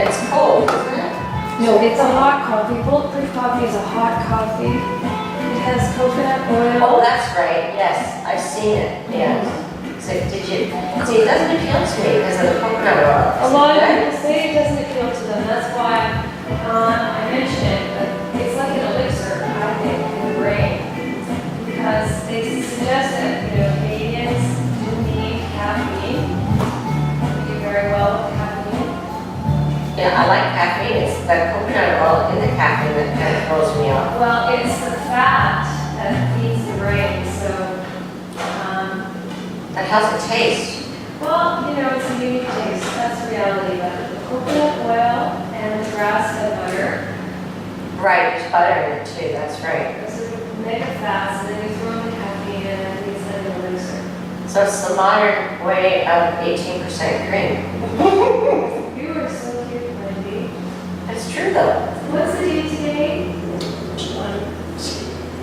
It's cold, isn't it? No, it's a hot coffee. Bulletproof coffee is a hot coffee. It has coconut oil. Oh, that's right. Yes, I've seen it. Yes. So did you? See, it doesn't appeal to me because of the coconut oil. A lot of people say it doesn't appeal to them. That's why I mention it. But it's like an elixir, I think, in the brain, because they suggest that Canadians do need caffeine. We do very well with caffeine. Yeah, I like caffeine. It's the coconut oil in the caffeine that kind of throws me off. Well, it's the fat that feeds the brain, so. And how's it taste? Well, it's a unique taste. That's the reality of it. The coconut oil and the grass-fed butter. Right, there's butter in it too. That's right. Those are the mega fats, and then you throw in the caffeine, and I think it's like an elixir. So it's the modern way of 18% cream. You are so cute, Wendy. It's true though. What's the date today?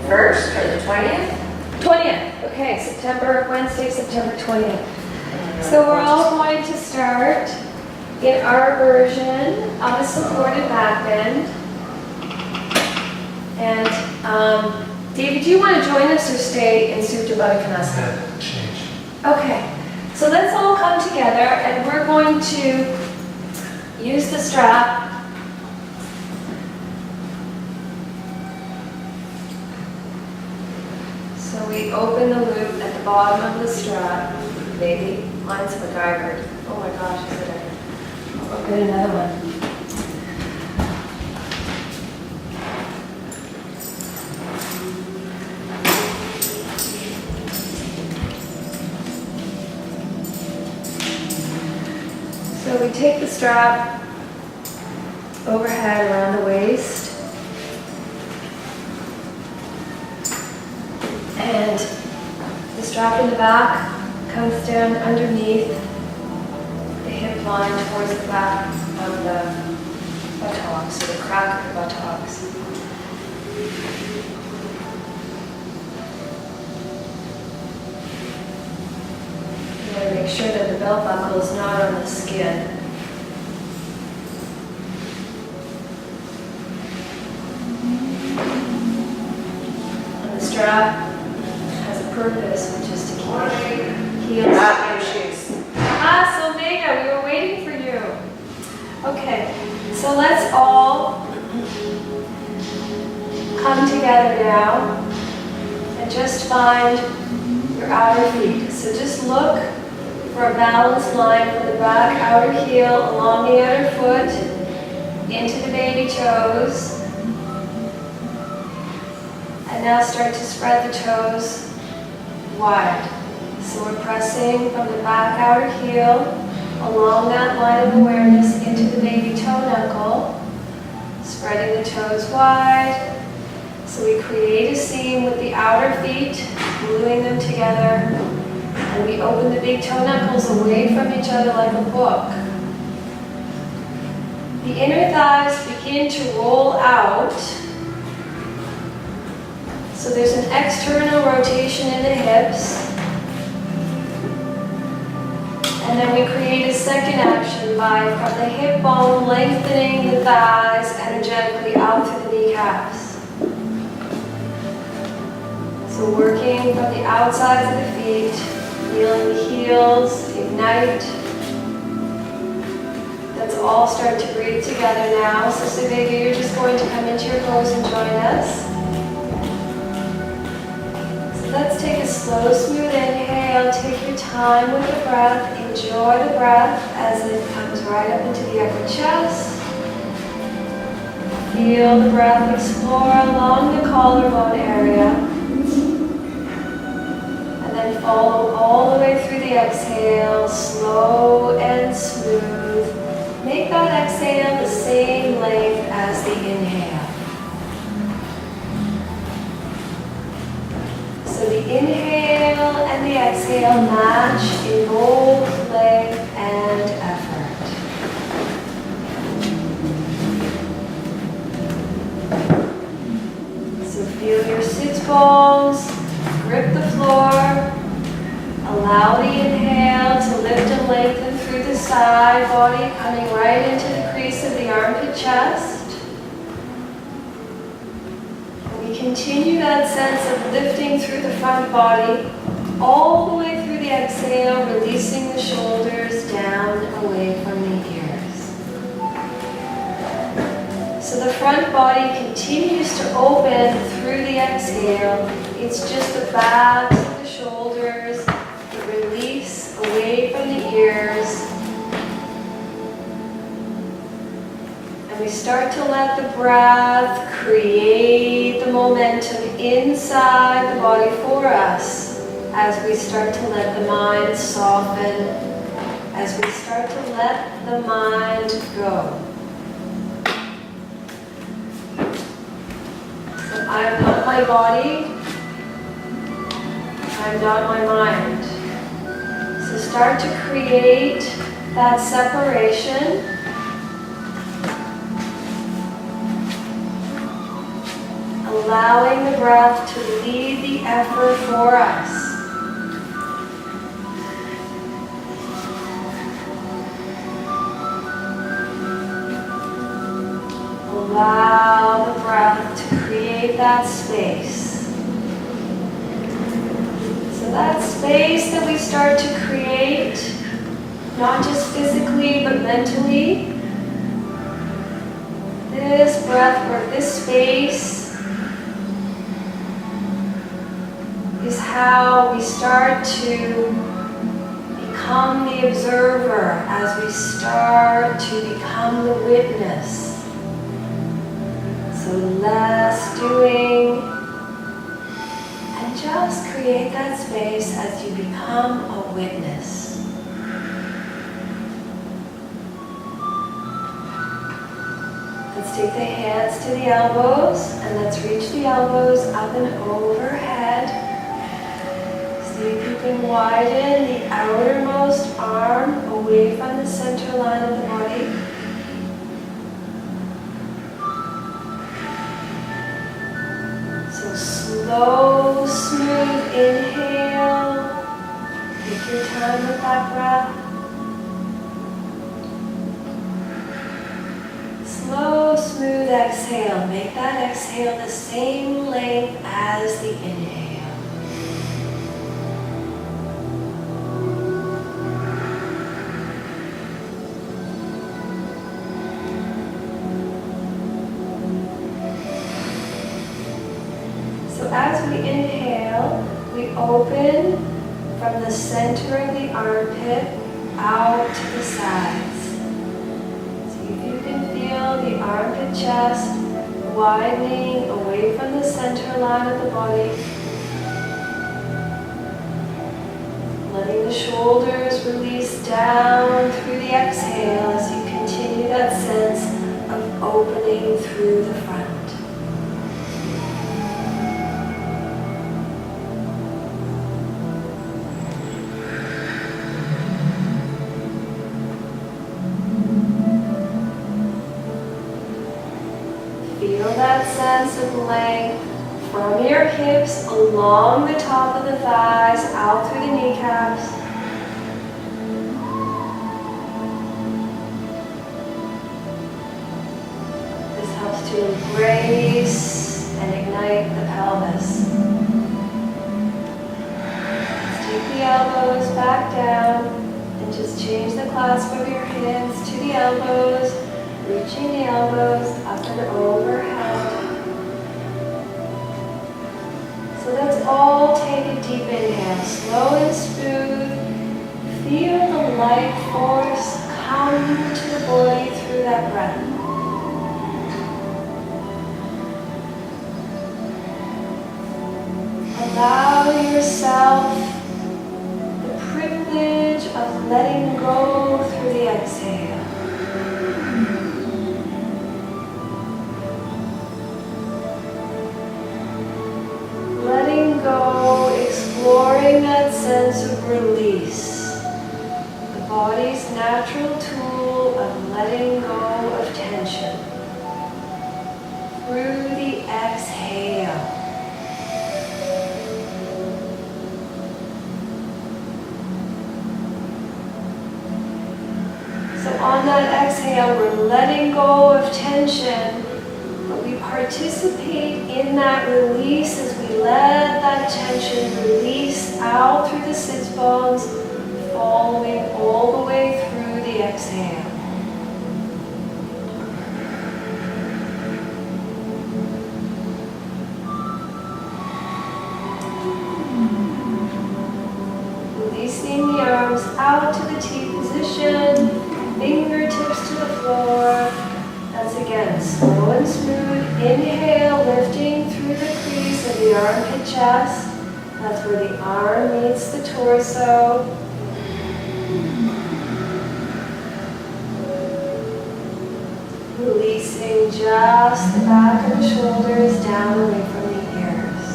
1st or the 20th? 20th. Okay, Wednesday, September 20th. So we're all going to start in our version of a supported back bend. And David, do you want to join us or stay in Supta Baddha Konasana? Change. Okay, so let's all come together and we're going to use the strap. So we open the loop at the bottom of the strap. Maybe mine's MacGyver. Oh my gosh, is it? I'll get another one. So we take the strap overhead around the waist. And the strap in the back comes down underneath the hip line towards the back of the buttocks, or the crack of the buttocks. You want to make sure that the belt buckle is not on the skin. And the strap purpose, which is to keep your heels. Your shoes. So Mega, we were waiting for you. Okay, so let's all come together now and just find your outer feet. So just look for a balanced line from the back outer heel along the outer foot into the baby toes. And now start to spread the toes wide. So we're pressing from the back outer heel along that line of awareness into the baby toe knuckle, spreading the toes wide. So we create a seam with the outer feet, gluing them together, and we open the big toe knuckles away from each other like a book. The inner thighs begin to roll out. So there's an external rotation in the hips. And then we create a second action by, from the hip bone, lengthening the thighs energetically out through the kneecaps. So working from the outsides of the feet, feeling the heels ignite. Let's all start to breathe together now. So Sivega, you're just going to come into your pose and join us. Let's take a slow, smooth inhale. Take your time with the breath. Enjoy the breath as it comes right up into the upper chest. Feel the breath explore along the collarbone area. And then follow all the way through the exhale, slow and smooth. Make that exhale the same length as the inhale. So the inhale and the exhale match in both length and effort. So feel your sits bones, grip the floor, allow the inhale to lift and lengthen through through the side body, coming right into the crease of the armpit chest. And we continue that sense of lifting through the front body, all the way through the exhale, releasing the shoulders down away from the ears. So the front body continues to open through the exhale. It's just the backs of the shoulders that release away from the ears. And we start to let the breath create the momentum inside the body for us as we start to let the mind soften, as we start to let the mind go. I'm not my body, I'm not my mind. So start to create that separation. Allowing the breath to lead the effort for us. Allow the breath to create that space. So that space that we start to create, not just physically but mentally, this breath work, this space is how we start to become the observer, as we start to become the witness. So less doing, and just create that space as you become a witness. Let's take the hands to the elbows, and let's reach the elbows up and overhead. See if you can widen the outermost arm away from the center line of the body. Slow, smooth inhale. Take your time with that breath. Slow, smooth exhale. Make that exhale the same length as the inhale. As we inhale, we open from the center of the armpit out to the sides. See if you can feel the armpit chest widening away from the center line of the body. Letting the shoulders release down through the exhale as you continue that sense of opening through the front. Feel that sense of length from your hips along the top of the thighs, out through the kneecaps. This helps to embrace and ignite the pelvis. Let's take the elbows back down and just change the clasp of your hands to the elbows. Reaching the elbows up and overhead. So let's all take a deep inhale, slow and smooth. Feel the life force come to the body through that breath. Allow yourself the privilege of letting go through the exhale. Letting go, exploring that sense of release. The body's natural tool of letting go of tension. Through the exhale. on that exhale, we're letting go of tension, but we participate in that release as we let that tension release out through the sits bones, following all the way through the exhale. Releasing the arms out to the T position, fingertips to the floor. That's again, slow and smooth. Inhale, lifting through the crease of the armpit chest. That's where the arm meets the torso. Releasing just the back of the shoulders down away from the ears.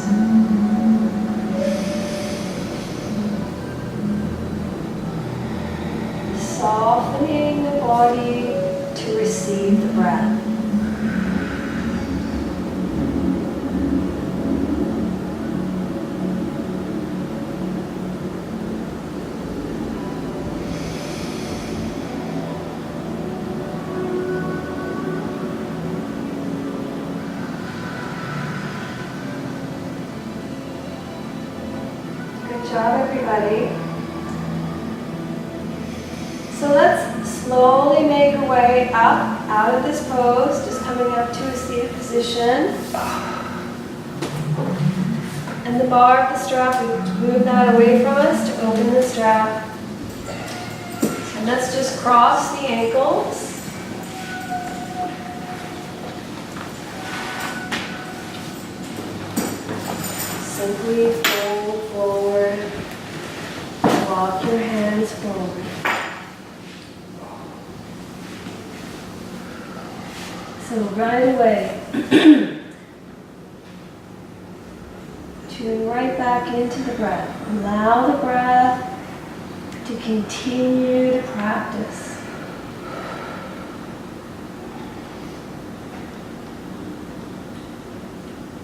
Softening the body to receive the breath. Good job, everybody. So let's slowly make our way up out of this pose, just coming up to a seated position. And the bar of the strap, we move that away from us to open the strap. And let's just cross the ankles. Simply fold forward, walk your hands forward. So right away, tune right back into the breath. Allow the breath to continue to practice.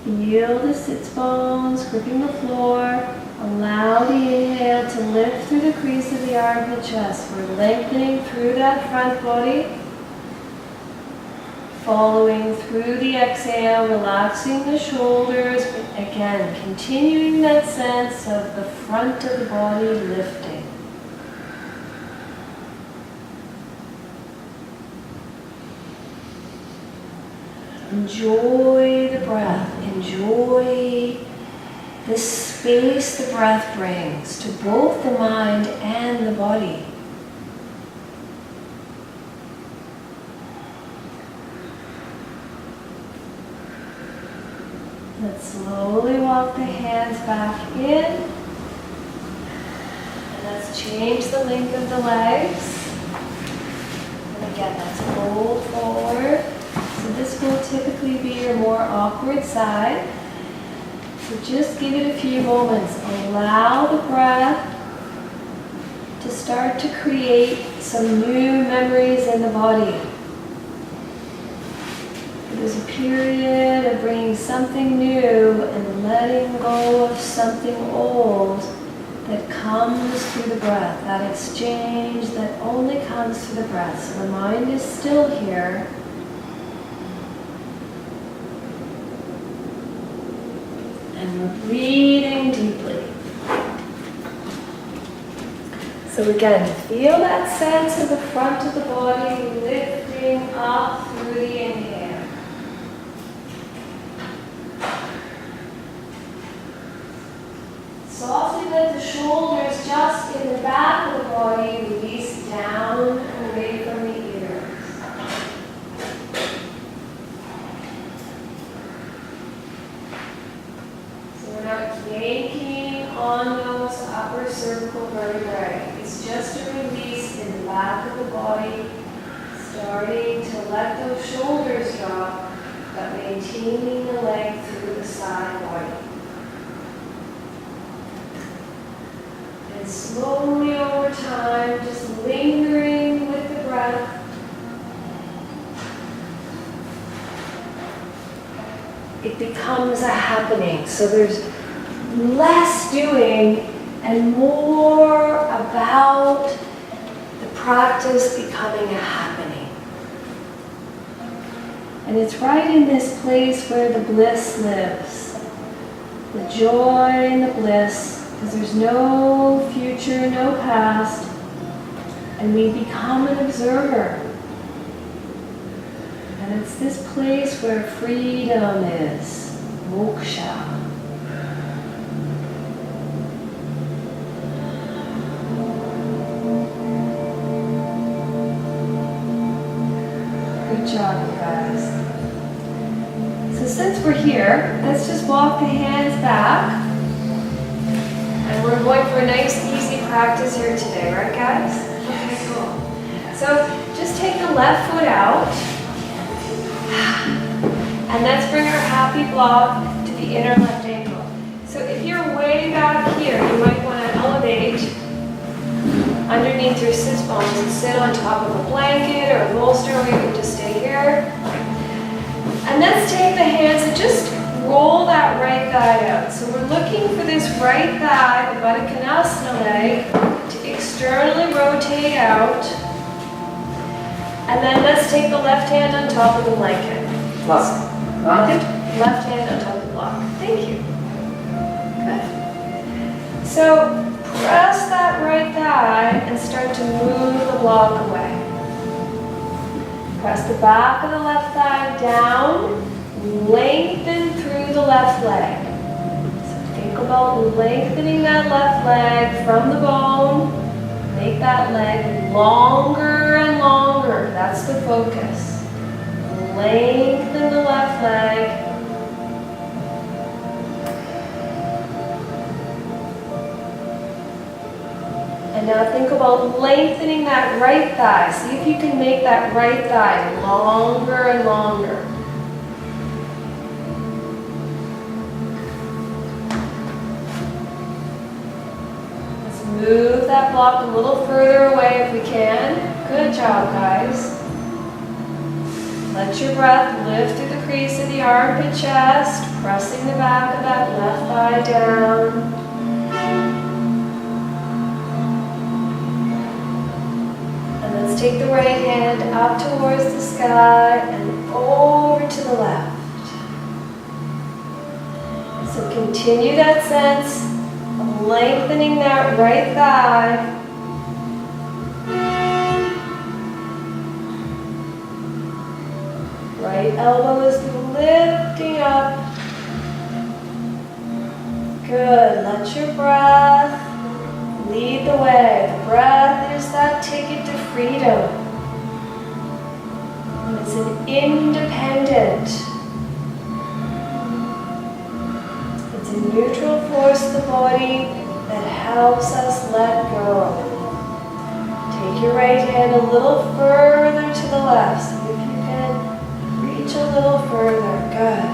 Feel the sits bones gripping the floor. Allow the inhale to lift through the crease of the armpit chest. We're lengthening through that front body. Following through the exhale, relaxing the shoulders, but again, continuing that sense of the front of the body lifting. Enjoy the breath. Enjoy the space the breath brings to both the mind and the body. Let's slowly walk the hands back in. And let's change the length of the legs. And again, let's fold forward. So this will typically be your more awkward side. So just give it a few moments. Allow the breath to start to create some new memories in the body. There's a period of bringing something new and letting go of something old that comes through the breath. That exchange that only comes through the breath. So the mind is still here. And we're breathing deeply. So again, feel that sense of the front of the body lifting up through the inhale. Softly let the shoulders just in the back of the body release down and away from the ears. So we're not yanking on those upper cervical vertebrae. It's just a release in the back of the body, starting to let those shoulders drop, but maintaining the length through the side body. And slowly over time, just lingering with the breath. It becomes a happening. So there's less doing and more about the practice becoming a happening. And it's right in this place where the bliss lives. The joy and the bliss, because there's no future, no past, and we become an observer. And it's this place where freedom is, moksha. Good job, you guys. So since we're here, let's just walk the hands back. And we're going for a nice, easy practice here today, right guys? Okay, cool. So just take the left foot out. And let's bring our happy block to the inner left ankle. So if you're way back here, you might want to elevate underneath your sits bones and sit on top of a blanket or a bolster, or you can just stay here. And let's take the hands and just roll that right thigh out. So we're looking for this right thigh, the Baddha Konasana leg, to externally rotate out. And then let's take the left hand on top of the blanket. Block. Left hand on top of the block. Thank you. Good. So press that right thigh and start to move the block away. Press the back of the left thigh down, lengthen through the left leg. So think about lengthening that left leg from the bone. Make that leg longer and longer. That's the focus. Lengthen the left leg. And now think about lengthening that right thigh. See if you can make that right thigh longer and longer. Let's move that block a little further away if we can. Good job, guys. Let your breath lift through the crease of the armpit chest, pressing the back of that left thigh down. Let's take the right hand up towards the sky and over to the left. So continue that sense of lengthening that right thigh. Right elbow is lifting up. Good. Let your breath lead the way. The breath is that ticket to freedom. And it's an independent. It's a neutral force of the body that helps us let go. Take your right hand a little further to the left. See if you can reach a little further. Good.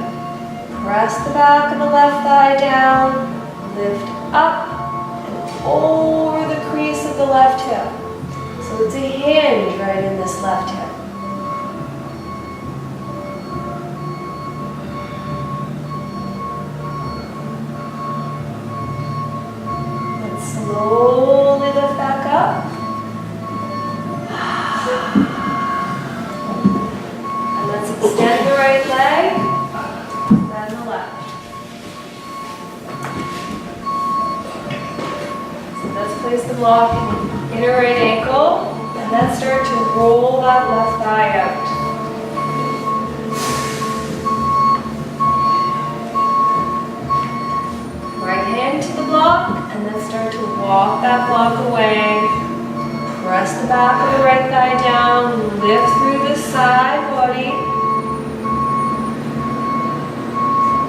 Press the back of the left thigh down. Lift up over the crease of the left hip. So it's a hinge right in this left hip. Let's slowly lift back up. And let's extend the right leg, then the left. Let's place the block in the inner right ankle, and then start to roll that left thigh out. Right hand to the block, and then start to walk that block away. Press the back of the right thigh down, lift through the side body.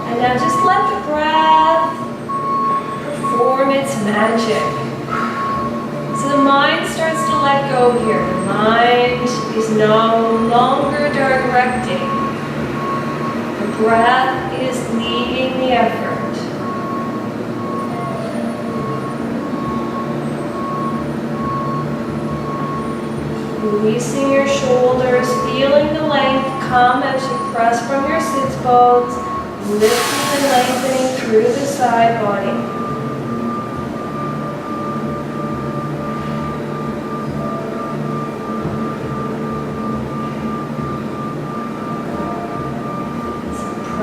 And now just let the breath perform its magic. So the mind starts to let go here. The mind is no longer directing. The breath is leading the effort. Releasing your shoulders, feeling the length come as you press from your sits bones, lifting and lengthening through the side body.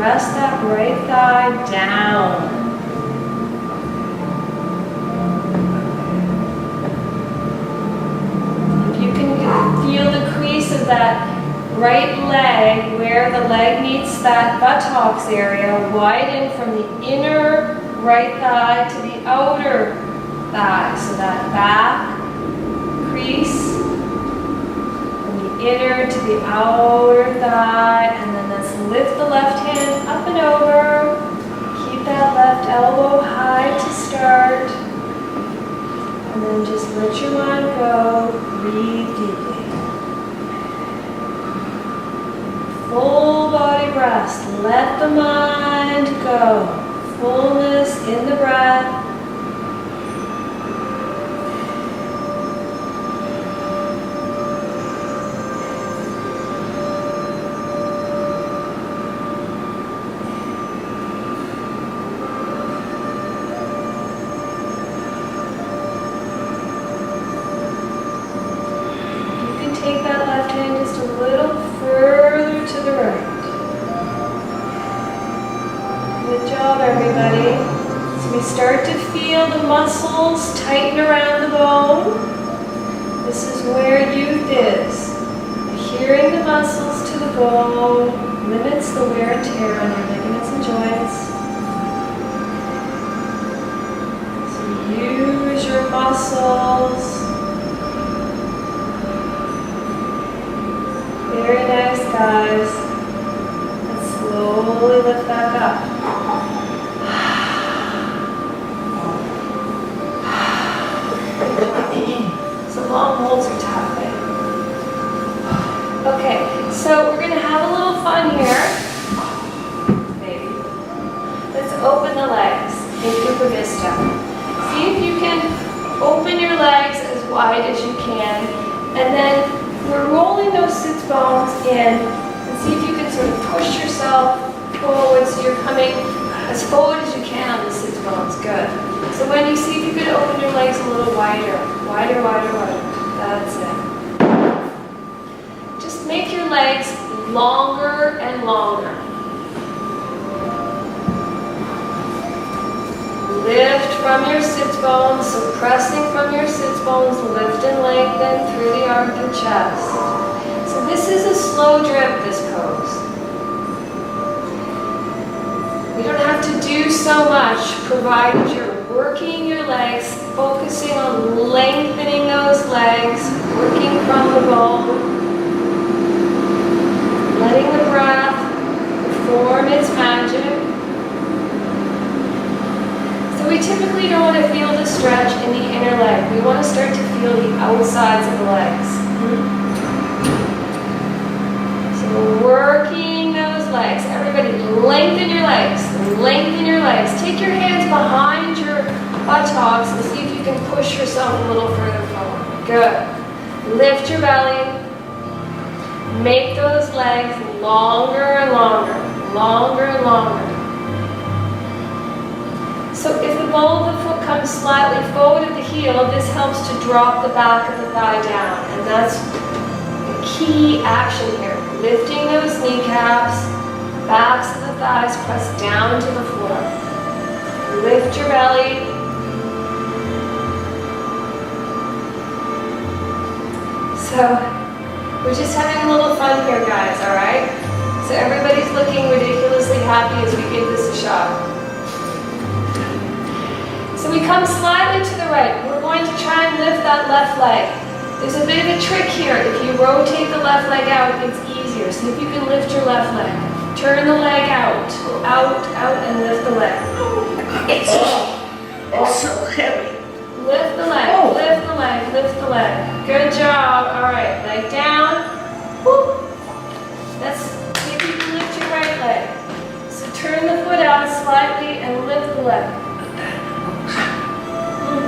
press that right thigh down. If you can feel the crease of that right leg, where the leg meets that buttocks area, widen from the inner right thigh to the outer thigh. So that back crease, from the inner to the outer thigh, and then let's lift the left hand up and over. Keep that left elbow high to start. And then just let your mind go. Breathe deeply. Full body rest. Let the mind go. Fullness in the breath. Take that left hand just a little further to the right. Good job, everybody. So we start to feel the muscles tighten around the bone. This is where youth is. Adhering the muscles to the bone limits the wear and tear on your ligaments and joints. So use your muscles. Very nice, guys. And slowly lift back up. So long holds are tough, right? Okay, so we're going to have a little fun here. Maybe. Let's open the legs in Upavista. See if you can open your legs as wide as you can, and then we're rolling those sits bones in, and see if you can sort of push yourself forward so you're coming as forward as you can on the sits bones. Good. So when you see if you could open your legs a little wider, wider, wider, wider. That's it. Just make your legs longer and longer. Lift from your sits bones, so pressing from your sits bones, lift and lengthen through the arc and chest. So this is a slow drip, this pose. We don't have to do so much, provided you're working your legs, focusing on lengthening those legs, working from the bone, letting the breath perform its magic. So we typically don't want to feel the stretch in the inner leg. We want to start to feel the outsides of the legs. So working those legs. Everybody lengthen your legs. Lengthen your legs. Take your hands behind your buttocks and see if you can push yourself a little further forward. Good. Lift your belly. Make those legs longer and longer. Longer and longer. So if the ball of the foot comes slightly forward at the heel, this helps to drop the back of the thigh down. And that's the key action here. Lifting those kneecaps, backs of the thighs press down to the floor. Lift your belly. So we're just having a little fun here, guys, all right? So everybody's looking ridiculously happy as we give this a shot. So we come slightly to the right. We're going to try and lift that left leg. There's a bit of a trick here. If you rotate the left leg out, it's easier. See if you can lift your left leg. Turn the leg out. Out, out, and lift the leg. It's so heavy. Lift the leg, lift the leg, lift the leg. Good job. All right, leg down. Woo. Let's see if you can lift your right leg. So turn the foot out slightly and lift the leg.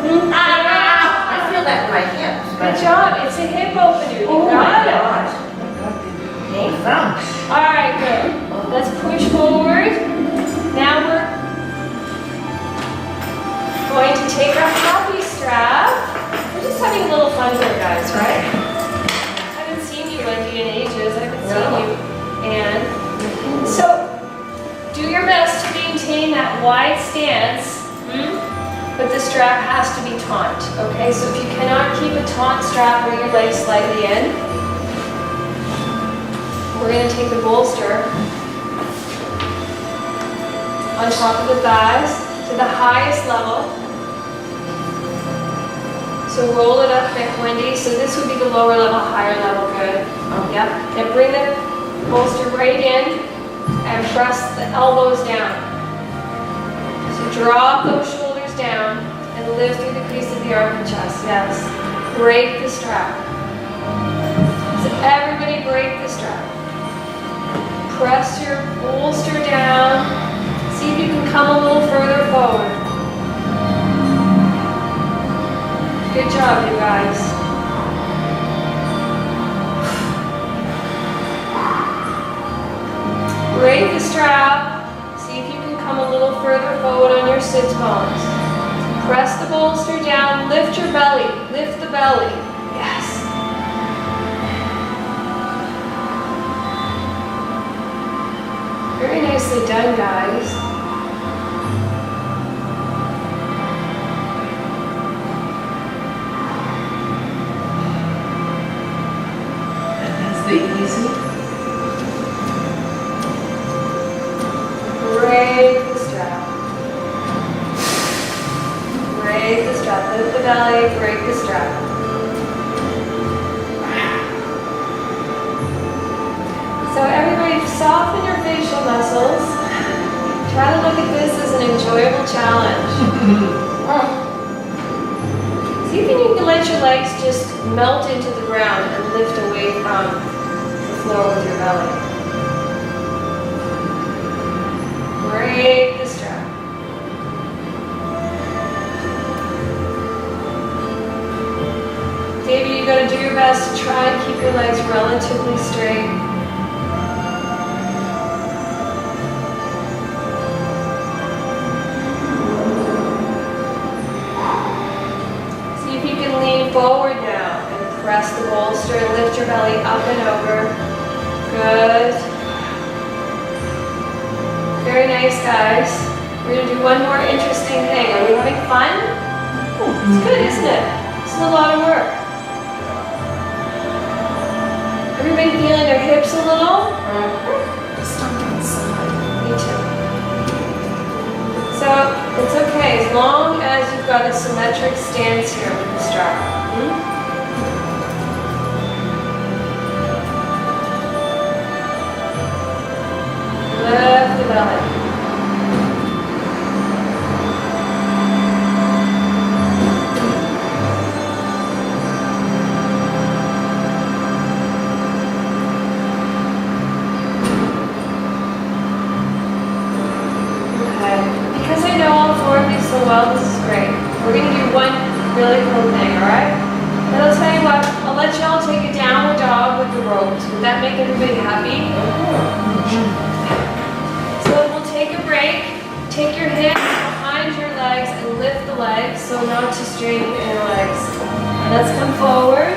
I feel that in my hips. Good job. It's a hip opener. You got it. Hey, from. All right, good. Let's push forward. Now we're going to take our happy strap. We're just having a little fun here, guys, right? I haven't seen you, Wendy, in ages. I haven't seen you. And so wide stance, but the strap has to be taut, okay? So if you cannot keep a taut strap, bring your legs slightly in. We're gonna take the bolster on top of the thighs to the highest level. So roll it up, Wendy. So this would be the lower level, higher level, good. Yep. Then bring the bolster right in and press the elbows down. So drop those shoulders down and lift through the crease of the armpit chest. Yes. Break the strap. So everybody break the strap. Press your bolster down. See if you can come a little further forward. Good job, you guys. Break the strap. See if you can come a little further forward on your sits bones. Press the bolster down. Lift your belly. Lift the belly. Yes. Very nicely done, guys. The easy. Break the strap. Break the strap. Lift the belly. Break the strap. So everybody soften your facial muscles. Try to look at this as an enjoyable challenge. See if you can let your legs just melt into the ground and lift away from the floor with your belly. Break the strap. Davey, you gotta do your best to try and keep your legs relatively straight. See if you can lean forward now and press the bolster and lift your belly up and over. Good. Very nice, guys. We're gonna do one more interesting thing. Are we having fun? It's good, isn't it? This is a lot of work. Everybody feeling their hips a little? Stuck inside. Me too. So, it's okay as long as you've got a symmetric stance here with the strap. Lift the belly. Because I know all four of you so well, this is great. We're going to do one really cool thing, alright? And I'll tell you what, I'll let y'all take a downward dog with the ropes. Would that make everybody happy? So we'll take a break. Take your hands behind your legs and lift the legs so not to strain your inner legs. And let's come forward.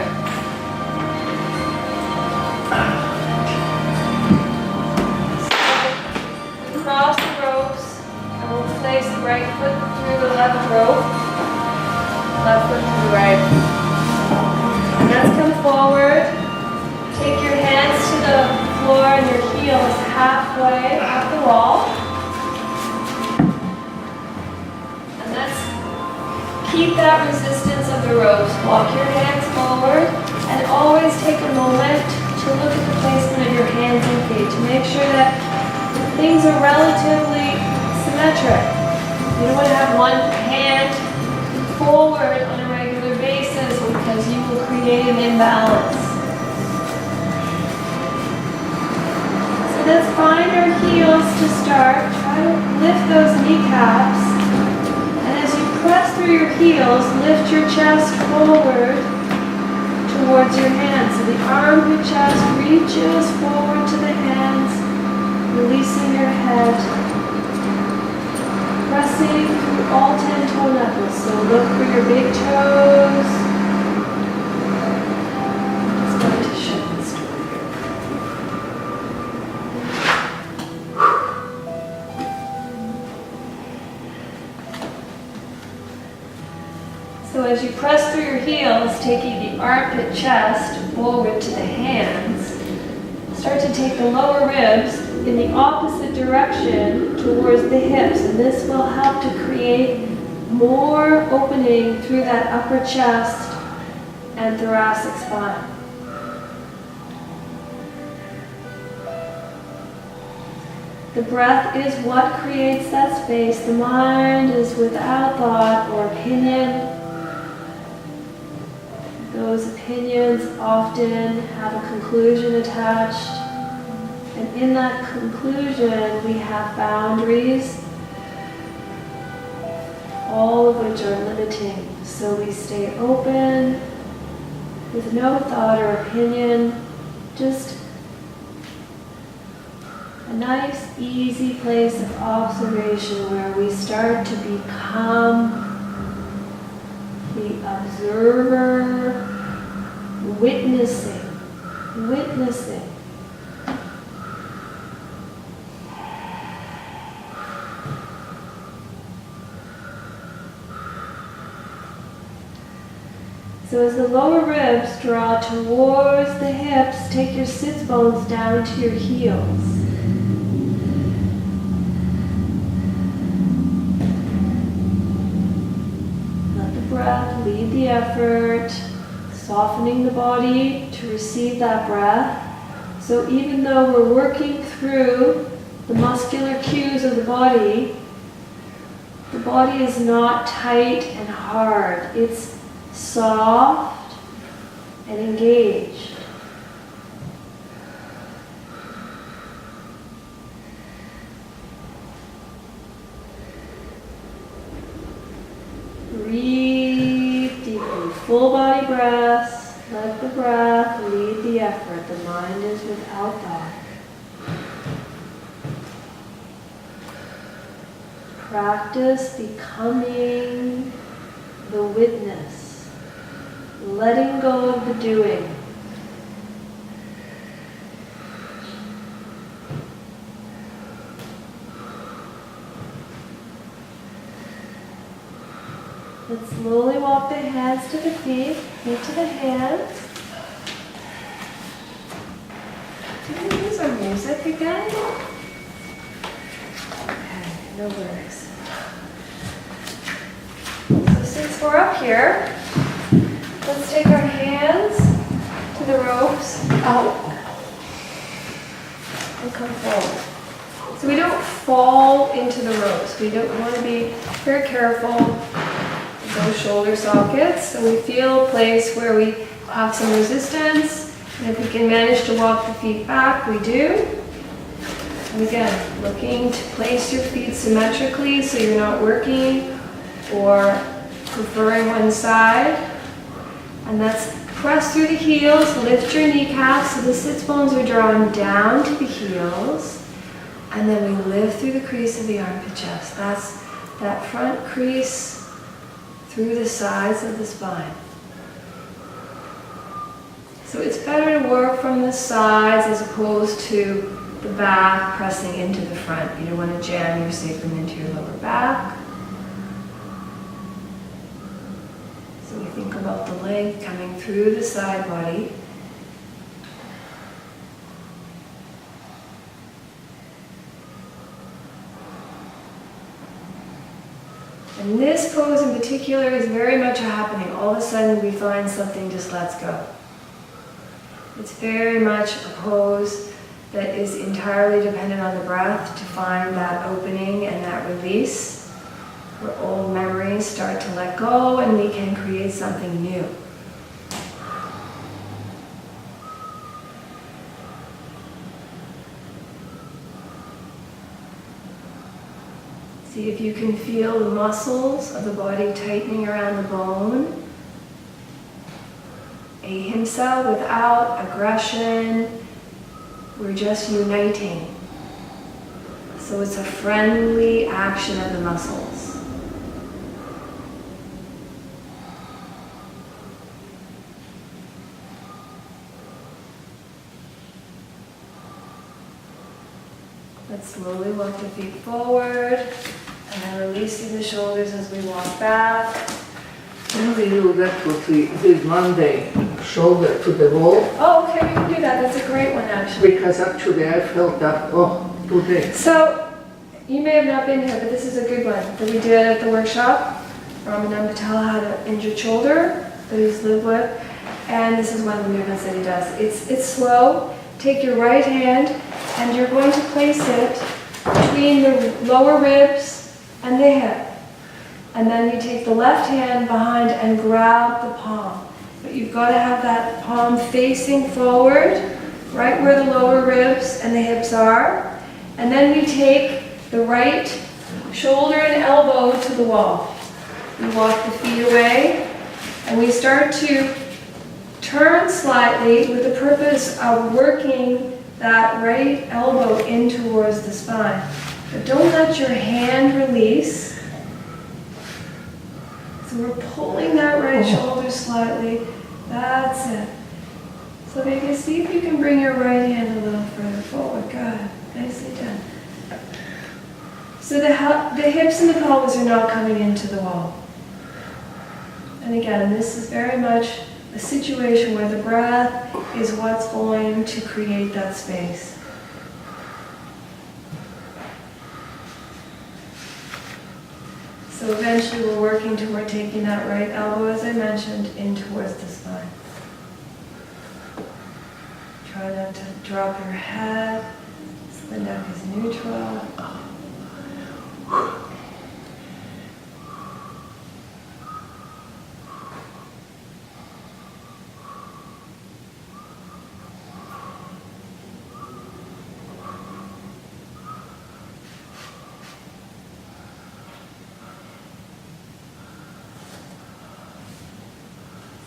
So, cross the ropes. We'll place the right foot through the left rope, left foot through the right. And let's come forward. Take your hands to the floor and your heels halfway up the wall. And let's keep that resistance of the ropes. Walk your hands forward and always take a moment to look at the placement of your hands and feet to make sure that things are relatively symmetric. You don't want to have one hand forward on a regular basis because you will create an imbalance. So let's find our heels to start. Try to lift those kneecaps. And as you press through your heels, lift your chest forward towards your hands. So the armpit chest reaches forward to the hands, releasing your head. Pressing through all 10 toe knuckles. So look for your big toes. Let's go to show the story here. as you press through your heels, taking the armpit chest forward to the hands, start to take the lower ribs in the opposite direction towards the hips, and this will help to create more opening through that upper chest and thoracic spine. The breath is what creates that space. The mind is without thought or opinion. Those opinions often have a conclusion attached. And in that conclusion, we have boundaries, all of which are limiting. So we stay open with no thought or opinion, just a nice, easy place of observation where we start to become the observer, witnessing. So as the lower ribs draw towards the hips, take your sits bones down to your heels. Let the breath lead the effort, softening the body to receive that breath. So even though we're working through the muscular cues of the body is not tight and hard. It's soft and engaged. Breathe deeply, full body breaths. Let the breath lead the effort. The mind is without thought. Practice becoming the witness, letting go of the doing. Let's slowly walk the hands to the feet, feet to the hands. Did we use our music again? Okay, no worries. So since we're up here, let's take our hands to the ropes, out, and come forward. So we don't fall into the ropes. We don't want to be very careful with those shoulder sockets. So we feel a place where we have some resistance. And if we can manage to walk the feet back, we do. And again, looking to place your feet symmetrically so you're not working or preferring one side. And that's press through the heels, lift your kneecaps so the sits bones are drawn down to the heels. And then we lift through the crease of the armpit chest. That's that front crease through the sides of the spine. So it's better to work from the sides as opposed to the back pressing into the front. You don't want to jam your sacrum into your lower back. So we think about the length coming through the side body. And this pose in particular is very much happening. All of a sudden we find something just lets go. It's very much a pose that is entirely dependent on the breath to find that opening and that release, where old memories start to let go and we can create something new. See if you can feel the muscles of the body tightening around the bone. Ahimsa without aggression. We're just uniting. So it's a friendly action of the muscles. Let's slowly walk the feet forward and then releasing the shoulders as we walk back. Then we do that what we did Monday, shoulder to the wall, Oh, okay, we can do that. That's a great one, actually. because actually I felt that, oh, today. So, you may have not been here, but this is a good one that we did at the workshop. Ramanand Patel had an injured shoulder that he's lived with, and this is one of the movements that he does. It's slow. Take your right hand, and you're going to place it between the lower ribs and the hip. And then you take the left hand behind and grab the palm. But you've got to have that palm facing forward, right where the lower ribs and the hips are. And then we take the right shoulder and elbow to the wall. We walk the feet away, and we start to turn slightly with the purpose of working that right elbow in towards the spine. But don't let your hand release. So we're pulling that right shoulder slightly. That's it. So maybe see if you can bring your right hand a little further forward. Good. Nicely done. So the hips and the pelvis are not coming into the wall. And again, this is very much a situation where the breath is what's going to create that space. So eventually we're working toward taking that right elbow, as I mentioned, in towards the spine. Try not to drop your head, so the neck is neutral.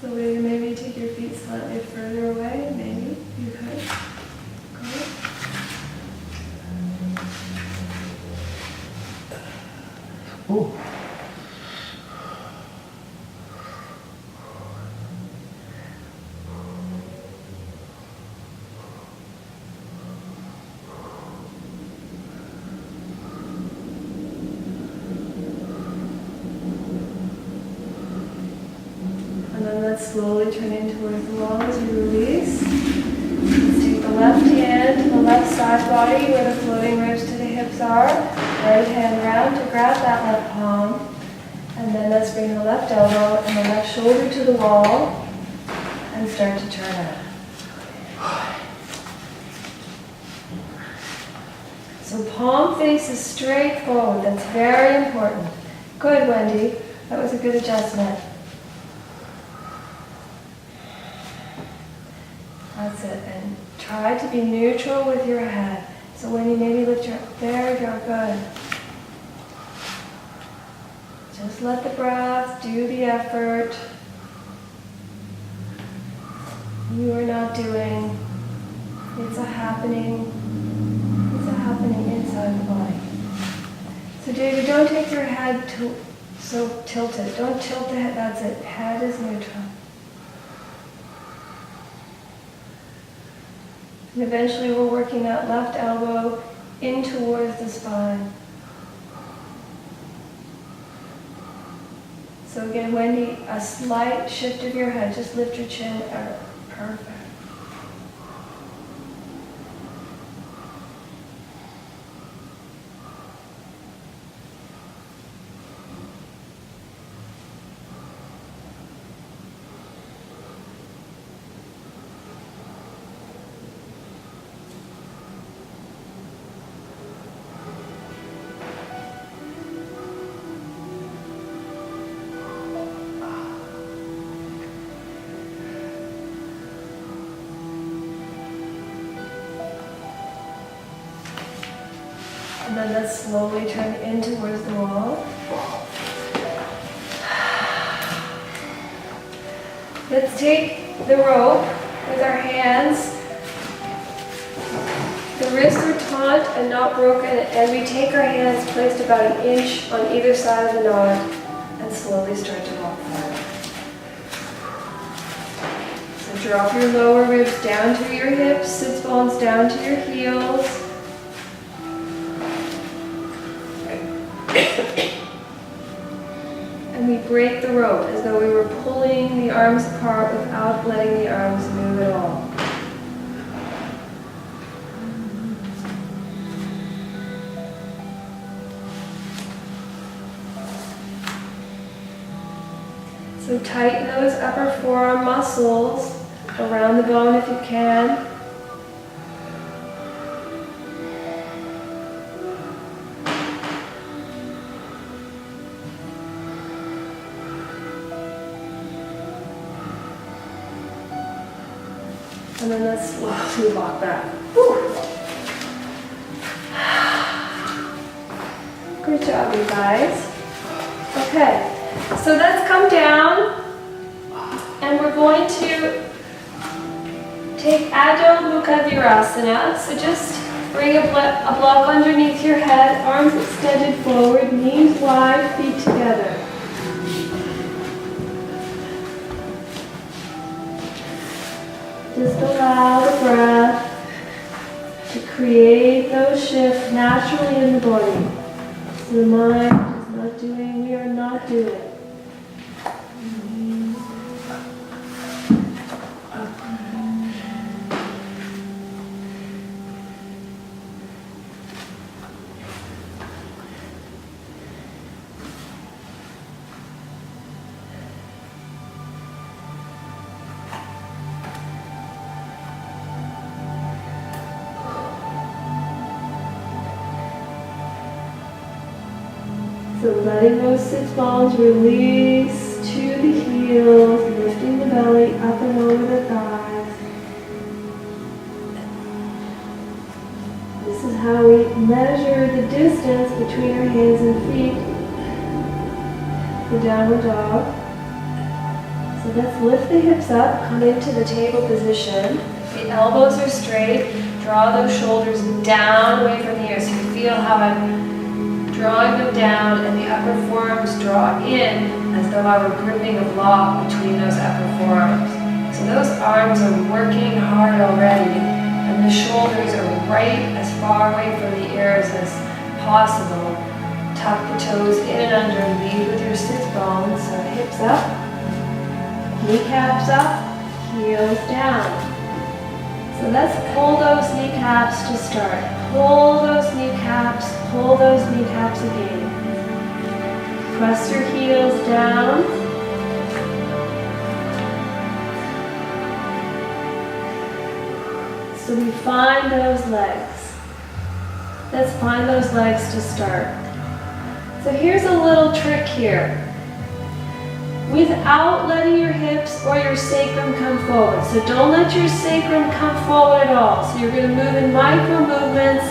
So will you maybe take your feet slightly further away? Maybe you could. Good. Oh. And then let's slowly turn in towards the wall as you release. Let's take the left hand to the left side body where the floating ribs to the hips are. Right hand round to grab that left palm. And then let's bring the left elbow and the left shoulder to the wall and start to turn out. So palm faces straight forward. That's very important. Good, Wendy. That was a good adjustment. That's it. And try to be neutral with your head. So when you maybe lift your, there you go, good. Just let the breath do the effort. You are not doing. It's a happening. It's a happening inside the body. So David, don't take your head so tilted. Don't tilt the head. That's it. Head is neutral. And eventually we're working that left elbow in towards the spine. So again, Wendy, a slight shift of your head. Just lift your chin up. Perfect. And then let's slowly turn in towards the wall. Let's take the rope with our hands. The wrists are taut and not broken, and we take our hands placed about an inch on either side of the knot and slowly start to walk forward. So drop your lower ribs down to your hips, sits bones down to your heels. And we break the rope, as though we were pulling the arms apart without letting the arms move at all. So tighten those upper forearm muscles around the bone if you can. And then let's slowly walk back. Whew. Good job, you guys. Okay, so let's come down and we're going to take Adho Mukha Virasana. So just bring a block underneath your head, arms extended forward, knees wide, feet together. Just allow the breath to create those shifts naturally in the body. So the mind is not doing, we are not doing. So letting those sits bones release to the heels, lifting the belly up and over the thighs. This is how we measure the distance between our hands and feet. The downward dog. So let's lift the hips up, come into the table position. The elbows are straight. Draw those shoulders down away from the ears. So you feel how I'm drawing them down and the upper forearms draw in as though I were gripping a block between those upper forearms. So those arms are working hard already and the shoulders are right as far away from the ears as possible. Tuck the toes in and under, lead with your sits bones, so hips up, kneecaps up, heels down. So let's pull those kneecaps to start. Pull those kneecaps again. Press your heels down. So we find those legs. Let's find those legs to start. So here's a little trick here. Without letting your hips or your sacrum come forward. So don't let your sacrum come forward at all. So you're going to move in micro movements,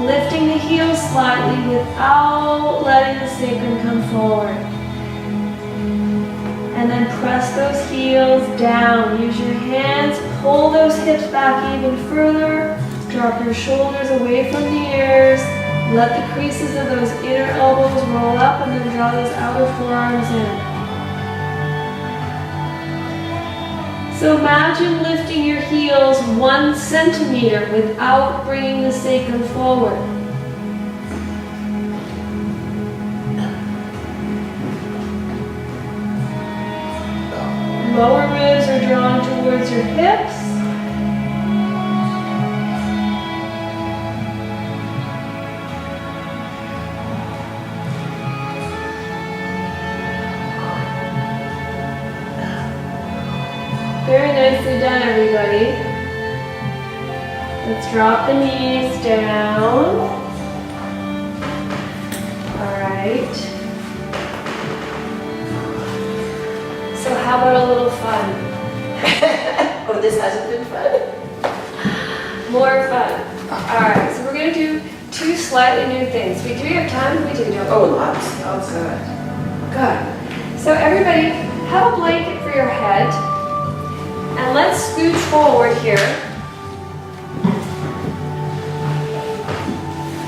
lifting the heels slightly without letting the sacrum come forward. And then press those heels down. Use your hands, pull those hips back even further. Drop your shoulders away from the ears. Let the creases of those inner elbows roll up and then draw those outer forearms in. So imagine lifting your heels 1 centimeter without bringing the sacrum forward. Lower ribs are drawn towards your hips. Very nicely done, everybody. Let's drop the knees down. All right. So how about a little fun? Oh, this hasn't been fun? More fun. All right, so we're going to do 2 slightly new things. Do we have time? We do, don't we? Oh, lots. Oh, Good. So everybody, have a blanket for your head. And let's scooch forward here.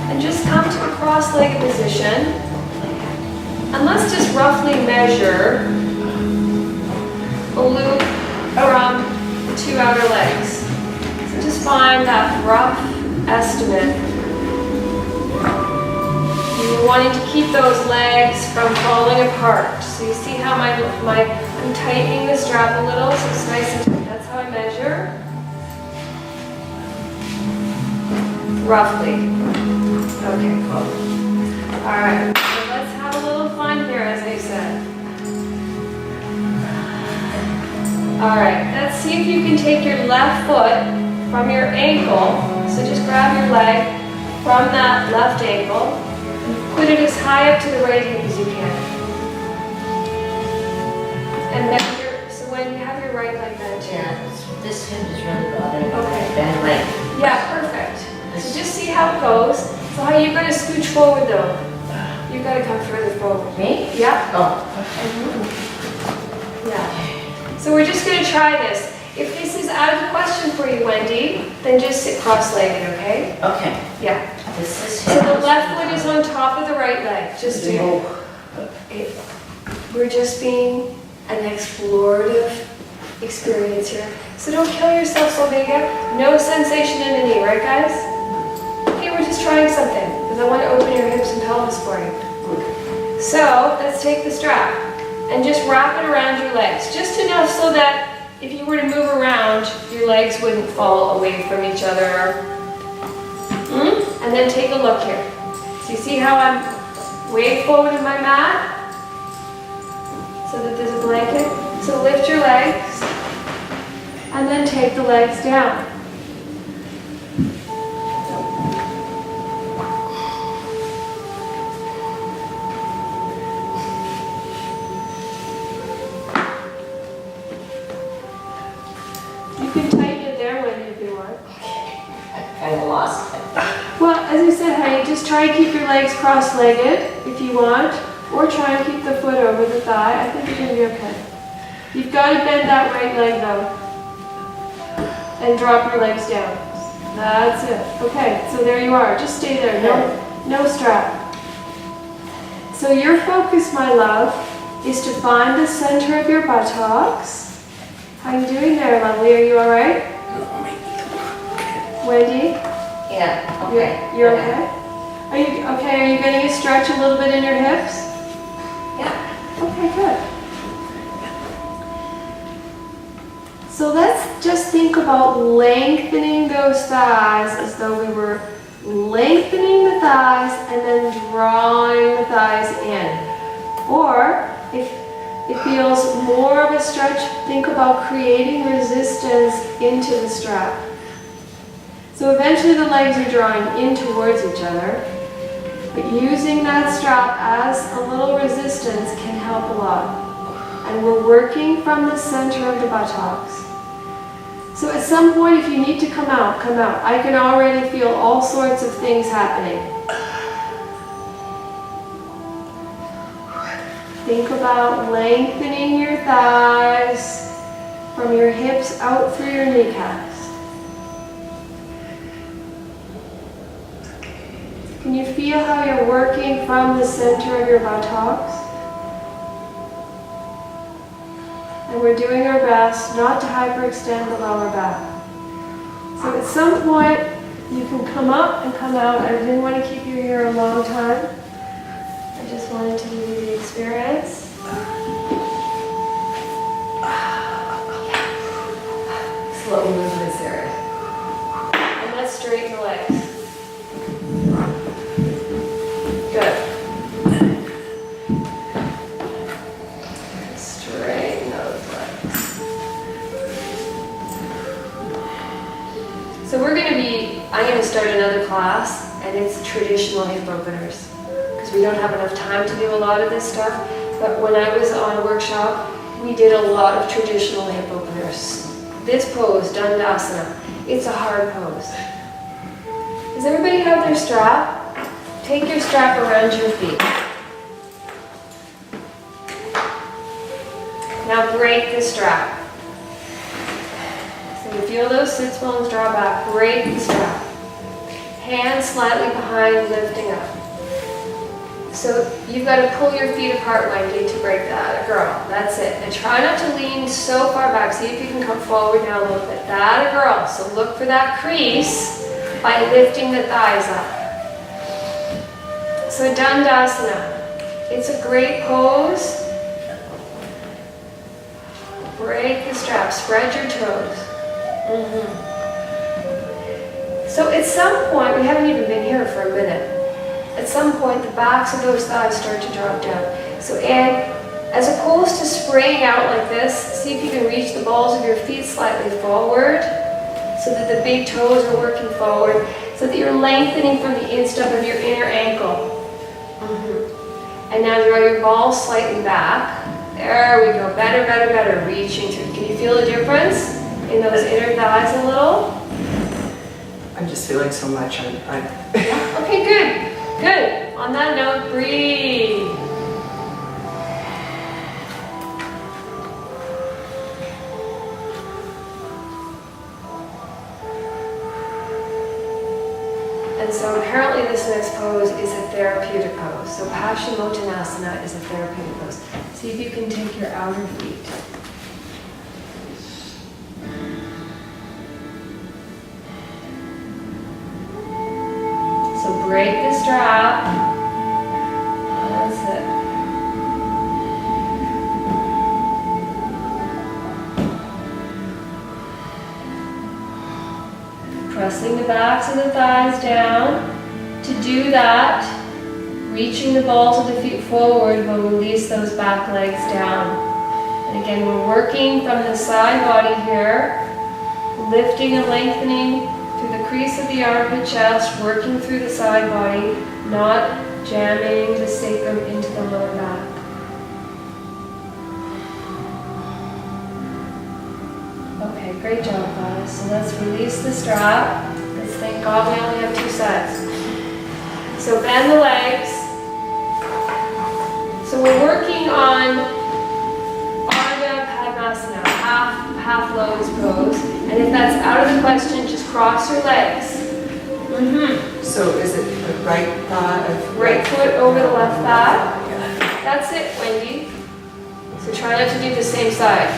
And just come to a cross-legged position. And let's just roughly measure a loop around the 2 outer legs. So just find that rough estimate. You wanting to keep those legs from falling apart. So you see how I'm tightening the strap a little so it's nice and tight. That's how I measure. Roughly. Okay, cool. Alright, so let's have a little fun here, as I said. Alright, let's see if you can take your left foot from your ankle. So just grab your leg from that left ankle and put it as high up to the right hip as you can. And then so when you have your right leg bent. Yeah, this hip is really bothering me. Okay. Bend leg. Yeah, perfect. So just see how it goes. So how you're going to scooch forward though? You've got to come further forward. Me? Yeah. Oh, Yeah. So we're just going to try this. If this is out of the question for you, Wendy, then just sit cross-legged, okay? okay. Yeah. This is So the left foot is on top of the right leg. Just do. We're just being an explorative experience here. So don't kill yourself so big. No sensation in the knee, right guys? Okay, we're just trying something because I want to open your hips and pelvis for you. So let's take the strap and just wrap it around your legs. Just enough so that if you were to move around, your legs wouldn't fall away from each other. And then take a look here. So you see how I'm way forward in my mat? So that there's a blanket. So lift your legs and then take the legs down. You can tighten it there, Wendy, if you want. I kind of lost it. Well, as I said, honey, just try and keep your legs cross-legged if you want, or try and keep the foot over the thigh. I think you're going to be okay. You've got to bend that right leg though, and drop your legs down. That's it. Okay, so there you are. Just stay there. No strap. So your focus, my love, is to find the center of your buttocks. How you doing there, lovely? Are you all right? Wendy? Yeah, okay. You're okay? Are you okay? Are you getting a stretch a little bit in your hips? Yeah. Okay, good. So let's just think about lengthening those thighs as though we were lengthening the thighs and then drawing the thighs in. Or if it feels more of a stretch, think about creating resistance into the strap. So eventually the legs are drawing in towards each other, but using that strap as a little resistance can help a lot. And we're working from the center of the buttocks. So at some point, if you need to come out, come out. I can already feel all sorts of things happening. Think about lengthening your thighs from your hips out through your kneecaps. Can you feel how you're working from the center of your buttocks? And we're doing our best not to hyperextend the lower back. So at some point, you can come up and come out. I didn't want to keep you here a long time. I just wanted to give you the experience. Slow movements there. And let's straighten the legs. Good. Straighten those legs. So I'm going to start another class, and it's traditional hip openers. Because we don't have enough time to do a lot of this stuff. But when I was on a workshop, we did a lot of traditional hip openers. This pose, Dandasana, it's a hard pose. Does everybody have their strap? Take your strap around your feet. Now break the strap. So you feel those sits bones draw back. Break the strap. Hands slightly behind, lifting up. So you've got to pull your feet apart, Wendy, to break that. Girl, that's it. And try not to lean so far back. See if you can come forward now a little bit. That a girl. So look for that crease by lifting the thighs up. So Dandasana. It's a great pose. Break the strap, spread your toes. So at some point, we haven't even been here for a minute. At some point, the backs of those thighs start to drop down. So as opposed to spraying out like this, see if you can reach the balls of your feet slightly forward so that the big toes are working forward, so that you're lengthening from the instep of your inner ankle. And now draw your balls slightly back. There we go. Better, better, better. Reaching through. Can you feel the difference in those inner thighs a little? I'm just feeling so much. Yeah? Okay, good. Good. On that note, breathe. And so apparently this next pose is a therapeutic pose. So Paschimottanasana is a therapeutic pose. See if you can take your outer feet. So break the strap. That's it. Pressing the backs of the thighs down. To do that, reaching the balls of the feet forward will release those back legs down. And again, we're working from the side body here, lifting and lengthening through the crease of the armpit chest, working through the side body, not jamming the sacrum into the lower back. Okay, great job, guys. So let's release the strap. Let's thank God we only have 2 sets. So bend the legs. So we're working on Ardha Padmasana, half lotus pose. And if that's out of the question, just cross your legs. So is it the right thigh? Right foot over the left thigh. That's it, Wendy. So try not to do the same side.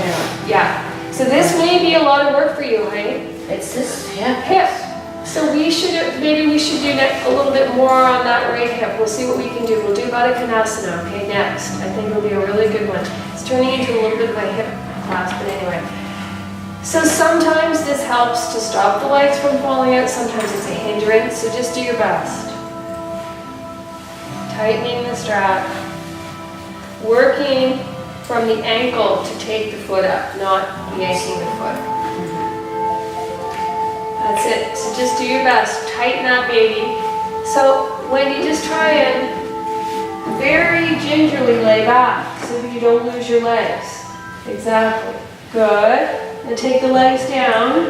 Yeah. So this may be a lot of work for you, right? It's this hip. Hip. So maybe we should do a little bit more on that right hip. We'll see what we can do. We'll do Baddha Konasana, okay, next. I think it'll be a really good one. It's turning into a little bit of a hip class, but anyway. So sometimes this helps to stop the legs from falling out. Sometimes it's a hindrance, so just do your best. Tightening the strap. Working from the ankle to take the foot up, not yanking the foot. That's it. So just do your best. Tighten that baby. So Wendy, just try and very gingerly lay back so that you don't lose your legs. Exactly. Good. And take the legs down.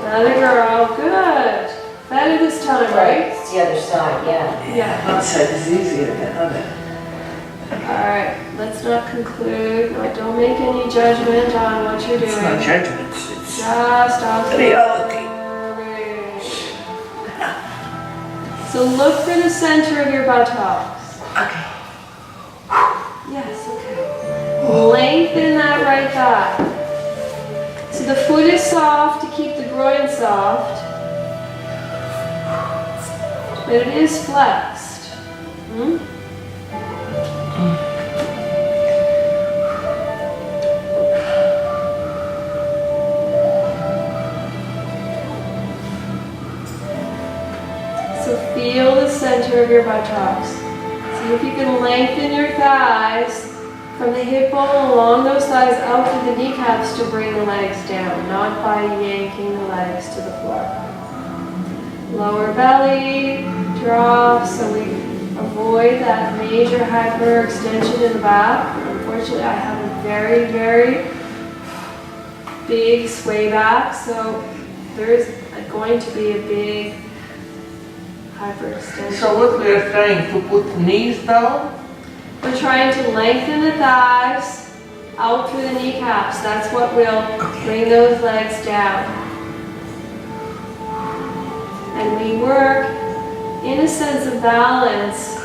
Another girl. Good. Better this time, right? It's the other side, yeah. Yeah. That side is easier than other. Alright, let's not conclude. Don't make any judgment on what you're doing. It's not judgment, it's Just observe. reality. So look for the center of your buttocks. Okay. Yes, okay. Lengthen that right thigh. So the foot is soft to keep the groin soft, but it is flexed. So feel the center of your buttocks. See if you can lengthen your thighs from the hip bone along those thighs out to the kneecaps to bring the legs down, not by yanking the legs to the floor. Lower belly, drop, so we avoid that major hyperextension in the back. Unfortunately, I have a very, very big sway back, so there is going to be a big hyperextension. So what we are trying to put knees down? We're trying to lengthen the thighs out through the kneecaps. That's what will bring those legs down. And we work in a sense of balance,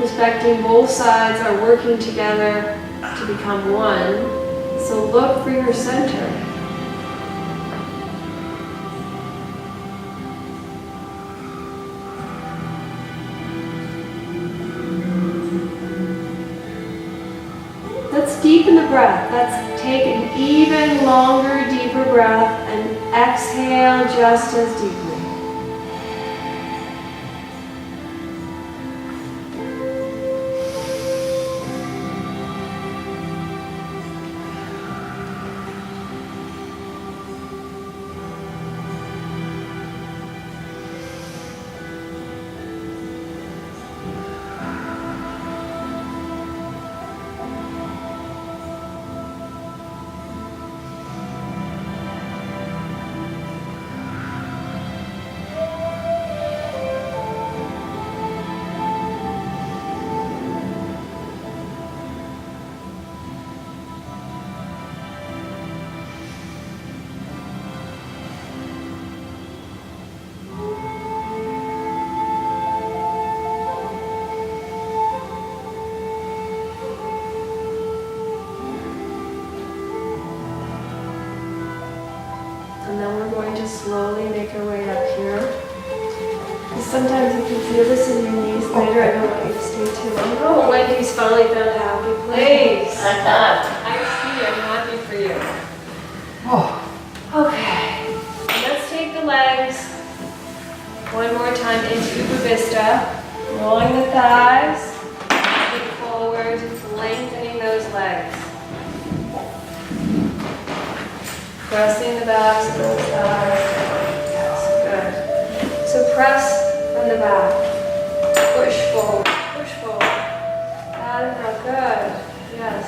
respecting both sides are working together to become one. So look for your center. let's deepen the breath. Let's take an even longer, deeper breath and exhale just as deeply. And then we're going to slowly make our way up here. Because sometimes you can feel this in your knees later. I don't want you to stay too long. Oh, Wendy's finally found a happy place. I see, I'm happy for you. Okay, let's take the legs one more time into Upavista, rolling the thighs, moving forward, lengthening those legs. Pressing the backs of those thighs. Yes, good. So press from the back. Push forward, push forward. Good. Yes.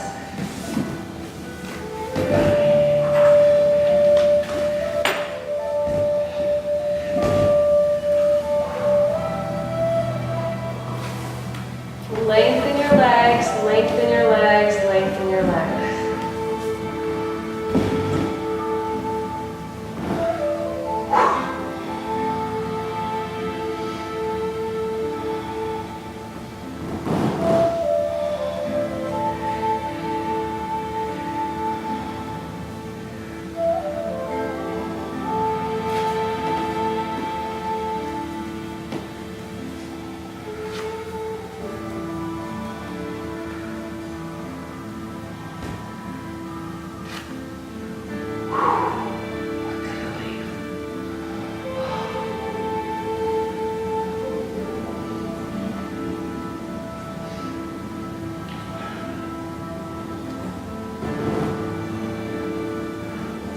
Lengthen your legs, lengthen your legs, lengthen your legs.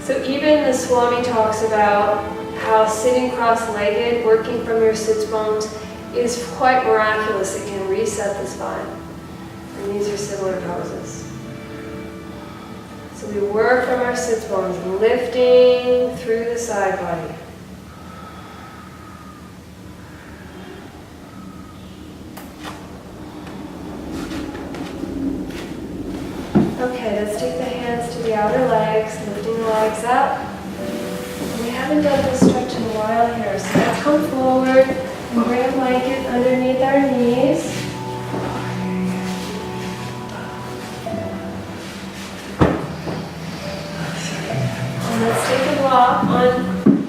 So even the Swami talks about how sitting cross-legged, working from your sits bones, is quite miraculous. It can reset the spine. And these are similar poses. So we work from our sits bones, lifting through the side body. Okay, let's take the hands to the outer legs, lifting the legs up. We haven't done this stretch in a while here, so let's come forward and bring a blanket underneath our knees. And let's take a walk on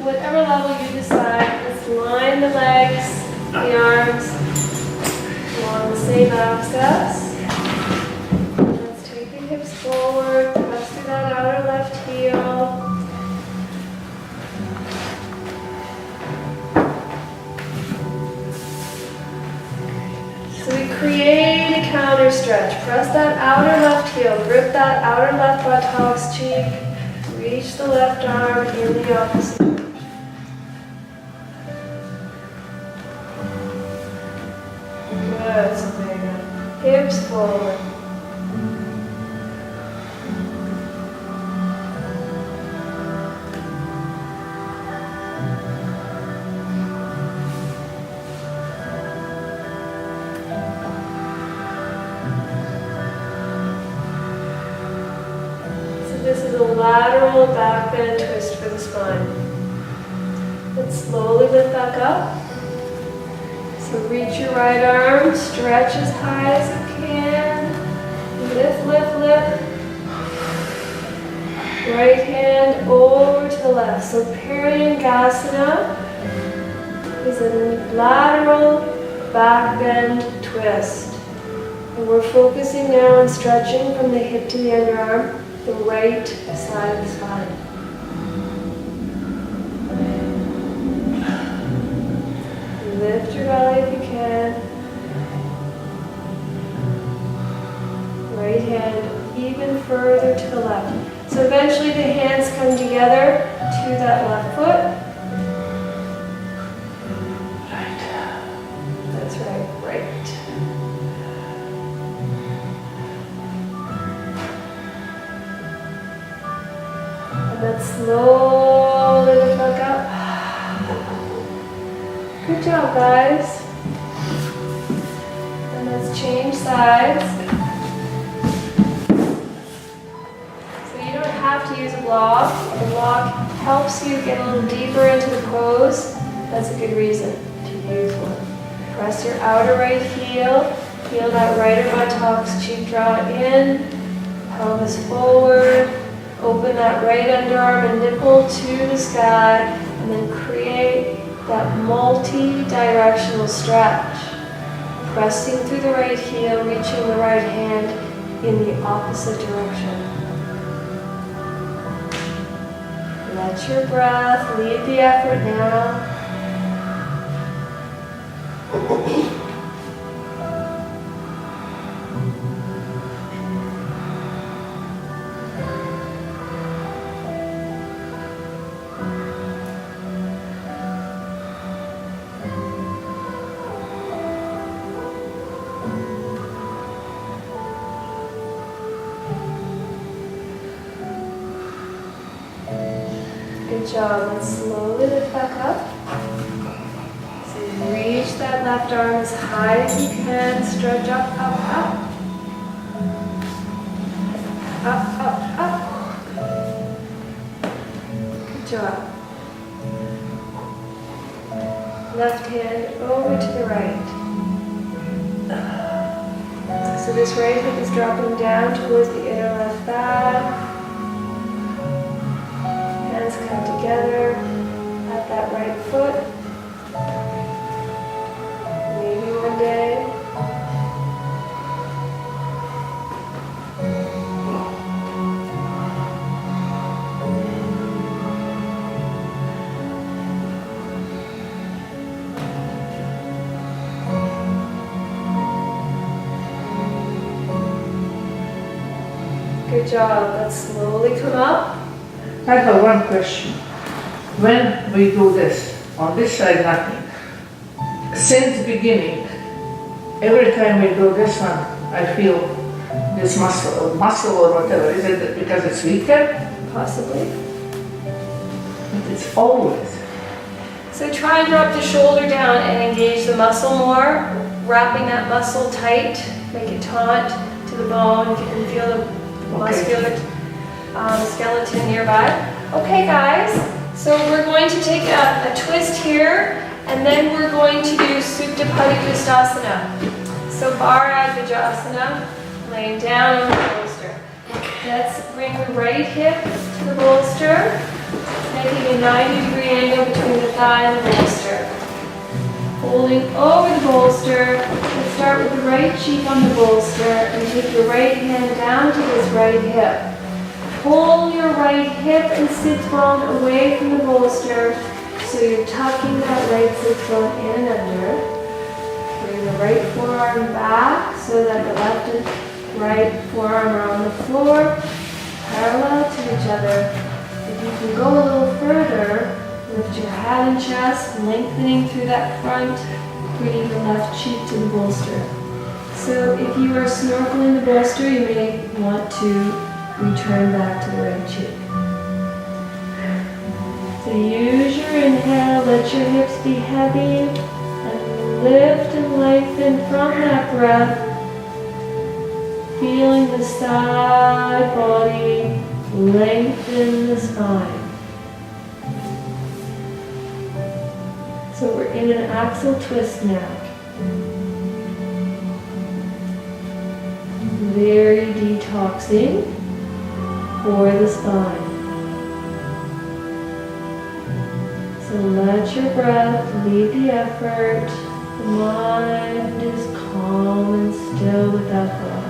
whatever level you decide. Let's line the legs, the arms along the same axis. Hips forward, press through that outer left heel. So we create a counter stretch. Press that outer left heel, grip that outer left buttocks cheek, reach the left arm in the opposite direction. Good, Samvega. Hips forward. This is a lateral back bend twist for the spine. Let's slowly lift back up. So reach your right arm, stretch as high as you can. Lift, lift, lift. Right hand over to the left. So Paryangasana is a lateral back bend twist. And we're focusing now on stretching from the hip to the underarm, the right side of the spine. Lift your belly if you can. Right hand even further to the left. So eventually the hands come together to that left foot. Right. That's right, right. And then slowly lift back up. Good job, guys. And let's change sides. So you don't have to use a block. The block helps you get a little deeper into the pose. That's a good reason to use one. Press your outer right heel. Feel that right or buttocks, cheek draw in, pelvis forward. Open that right underarm and nipple to the sky, and then create that multi-directional stretch. Pressing through the right heel, reaching the right hand in the opposite direction. Let your breath lead the effort now. Good job. Let's slowly lift back up. So reach that left arm as high as you can. Stretch up, up, up. Up, up, up. Good job. Left hand over to the right. So this right hip is dropping down towards the inner left thigh. Hands come together at that right foot. Maybe one day. Good job. Let's slowly come up. I have one question. When we do this, on this side nothing, since the beginning, every time we do this one, I feel this muscle or whatever. Is it because it's weaker? Possibly. But it's always. So try and drop the shoulder down and engage the muscle more, wrapping that muscle tight, make it taut to the bone. If you can feel the muscular skeleton nearby. Okay guys, so we're going to take a twist here, and then we're going to do Supta Padangusthasana. So Bharadvajasana, laying down on the bolster. Let's bring the right hip to the bolster, making a 90-degree angle between the thigh and the bolster. Holding over the bolster, let's start with the right cheek on the bolster and take your right hand down to this right hip. Pull your right hip and sit bone away from the bolster, so you're tucking that right sit bone in and under. Bring the right forearm back so that the left and right forearm are on the floor, parallel to each other. If you can go a little further, lift your head and chest, lengthening through that front, bringing the left cheek to the bolster. So if you are snorkeling the bolster, you may want to return back to the right cheek. So use your inhale, let your hips be heavy, and lift and lengthen from that breath, feeling the side body lengthen the spine. So we're in an axle twist now. Very detoxing for the spine. So let your breath lead the effort. The mind is calm and still without thought.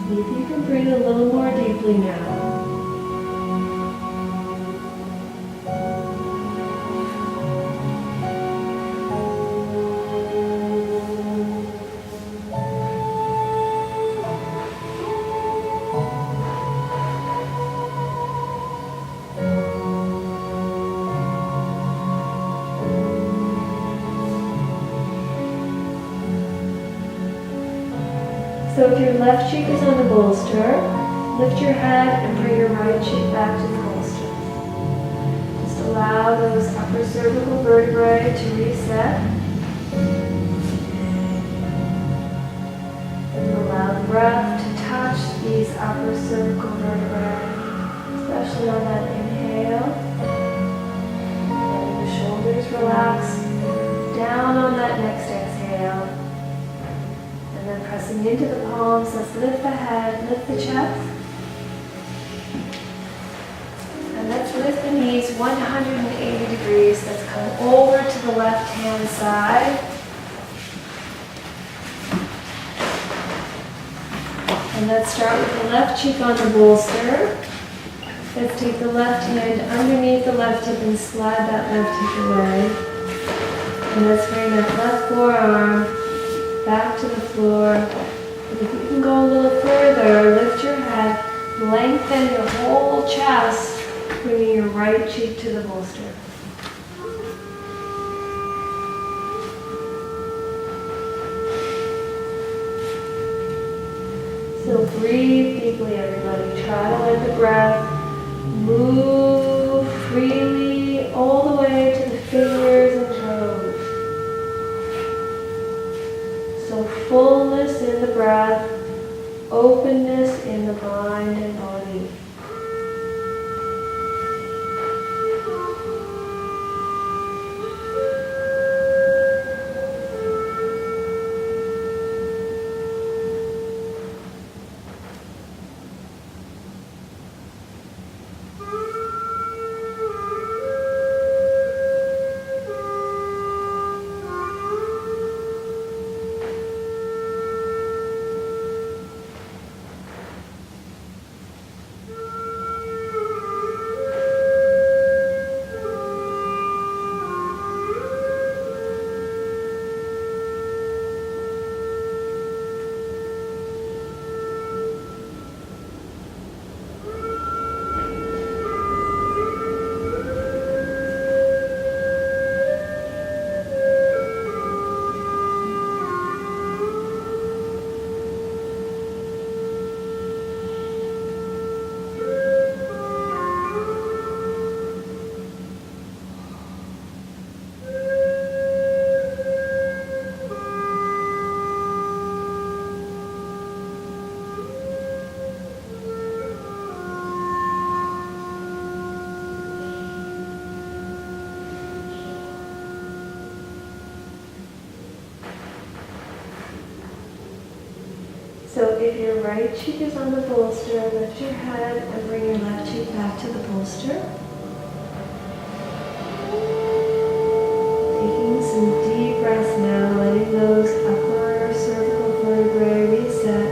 See if you can breathe a little more deeply now. So if your left cheek is on the bolster, lift your head and bring your right cheek back to the bolster. Just allow those upper cervical vertebrae to reset. And allow the breath to touch these upper cervical vertebrae, especially on that inhale. Letting the shoulders relax down on that next exhale. And then pressing into the palms, let's lift the head, lift the chest. And let's lift the knees 180 degrees. Let's come over to the left hand side. And let's start with the left cheek on the bolster. Let's take the left hand underneath the left hip and slide that left hip away. And let's bring that left forearm back to the floor. And if you can go a little further, lift your head, lengthen your whole chest, bringing your right cheek to the bolster. So breathe deeply, everybody. Try to let the breath move freely all the way to the fingers and toes. So fullness in the breath, openness in the mind and body. So if your right cheek is on the bolster, lift your head and bring your left cheek back to the bolster. Taking some deep breaths now, letting those upper cervical vertebrae reset.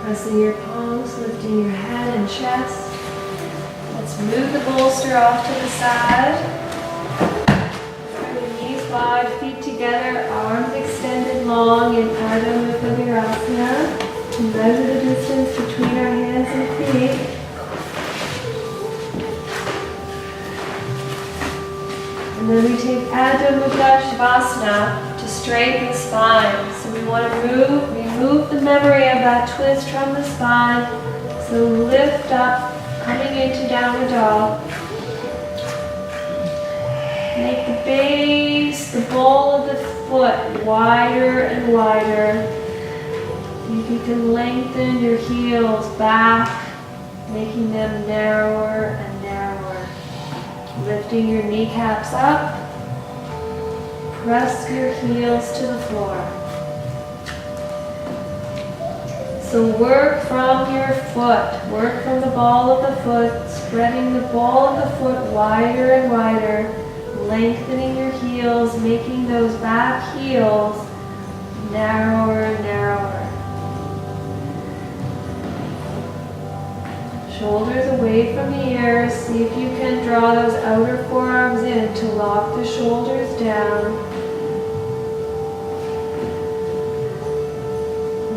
Pressing your palms, lifting your head and chest. Let's move the bolster off to the side. Bring measure the distance between our hands and feet. And then we take Adho Mukha Shavasana to straighten the spine. So we want to remove the memory of that twist from the spine. So lift up, coming into downward dog. Make the base, the ball of the foot wider and wider. You can lengthen your heels back, making them narrower and narrower. Lifting your kneecaps up. Press your heels to the floor. So work from your foot. Work from the ball of the foot, spreading the ball of the foot wider and wider. Lengthening your heels, making those back heels narrower and narrower. Shoulders away from the ears. See if you can draw those outer forearms in to lock the shoulders down.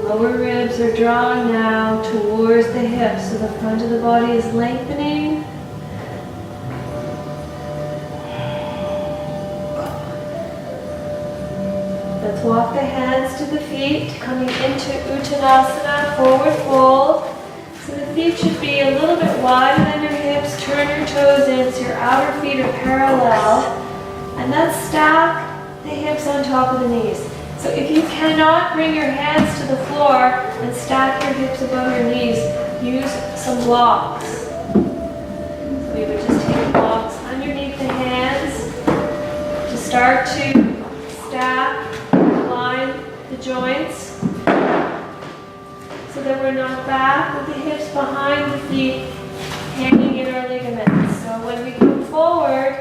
Lower ribs are drawing now towards the hips, so the front of the body is lengthening. Let's walk the hands to the feet, coming into Uttanasana, forward fold. So the feet should be a little bit wider than your hips. Turn your toes in so your outer feet are parallel. And then stack the hips on top of the knees. So if you cannot bring your hands to the floor and stack your hips above your knees, use some blocks. So we would just take blocks underneath the hands to start to stack, line the joints. So that we're not back with the hips behind the feet, hanging in our ligaments. So when we come forward,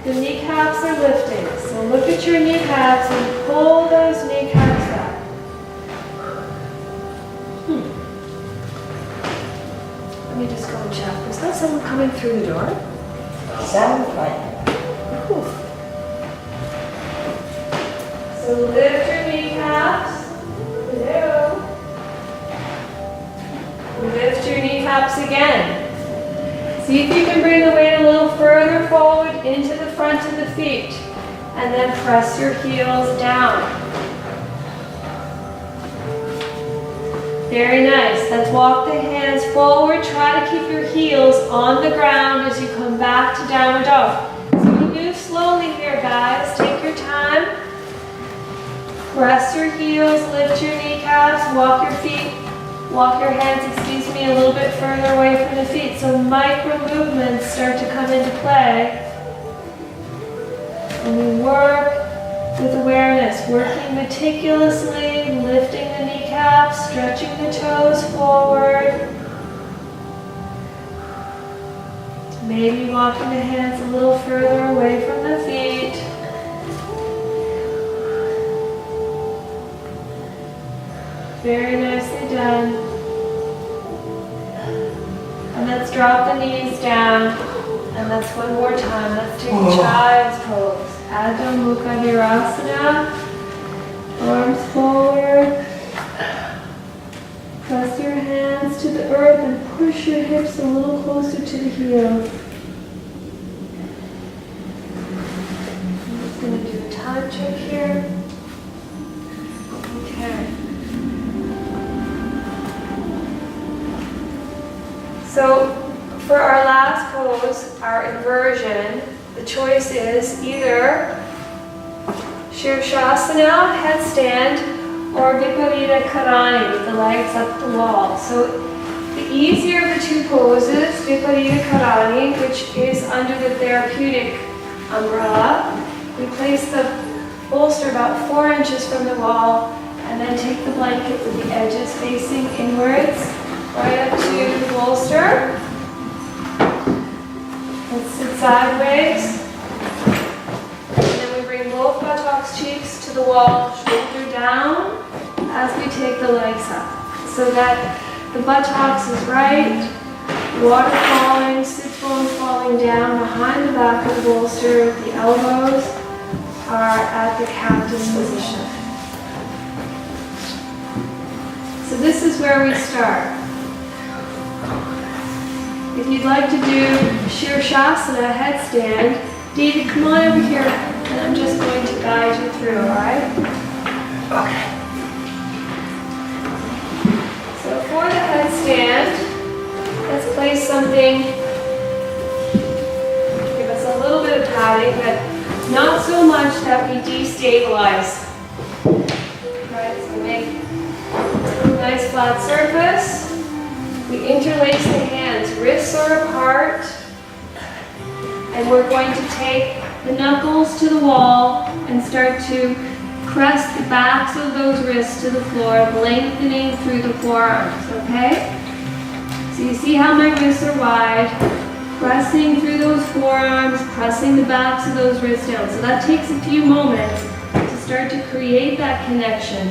the kneecaps are lifting. So look at your kneecaps and pull those kneecaps back. Let me just go and check. Is that someone coming through the door? Sounds like. So lift your kneecaps. Hello. Lift your kneecaps again. See if you can bring the weight a little further forward into the front of the feet. And then press your heels down. Very nice. Let's walk the hands forward. Try to keep your heels on the ground as you come back to downward dog. So we move slowly here, guys. Take your time. Press your heels, lift your kneecaps, walk your hands, a little bit further away from the feet. So micro movements start to come into play. And we work with awareness, working meticulously, lifting the kneecaps, stretching the toes forward. Maybe walking the hands a little further away from the feet. Very nicely done. And let's drop the knees down. And let's one more time. Let's take child's pose. Adho Mukha Virasana. Arms forward. Press your hands to the earth and push your hips a little closer to the heels. I'm just going to do a time check here. Okay. So for our last pose, our inversion, the choice is either Shirshasana, headstand, or Viparita Karani with the legs up the wall. So the easier of the two poses, Viparita Karani, which is under the therapeutic umbrella, we place the bolster about 4 inches from the wall and then take the blanket with the edges facing inwards, right up to the bolster. Let's sit sideways. And then we bring both buttocks, cheeks to the wall, shoulder down as we take the legs up. So that the buttocks is right, water falling, sit bones falling down behind the back of the bolster, the elbows are at the cactus position. So this is where we start. If you'd like to do Shirshasana, headstand, David, come on over here, and I'm just going to guide you through, all right? Okay. So for the headstand, let's place something, give us a little bit of padding, but not so much that we destabilize. Right, so make a nice flat surface. We interlace the hands, wrists are apart, and we're going to take the knuckles to the wall and start to press the backs of those wrists to the floor, lengthening through the forearms, okay? So you see how my wrists are wide, pressing through those forearms, pressing the backs of those wrists down. So that takes a few moments to start to create that connection.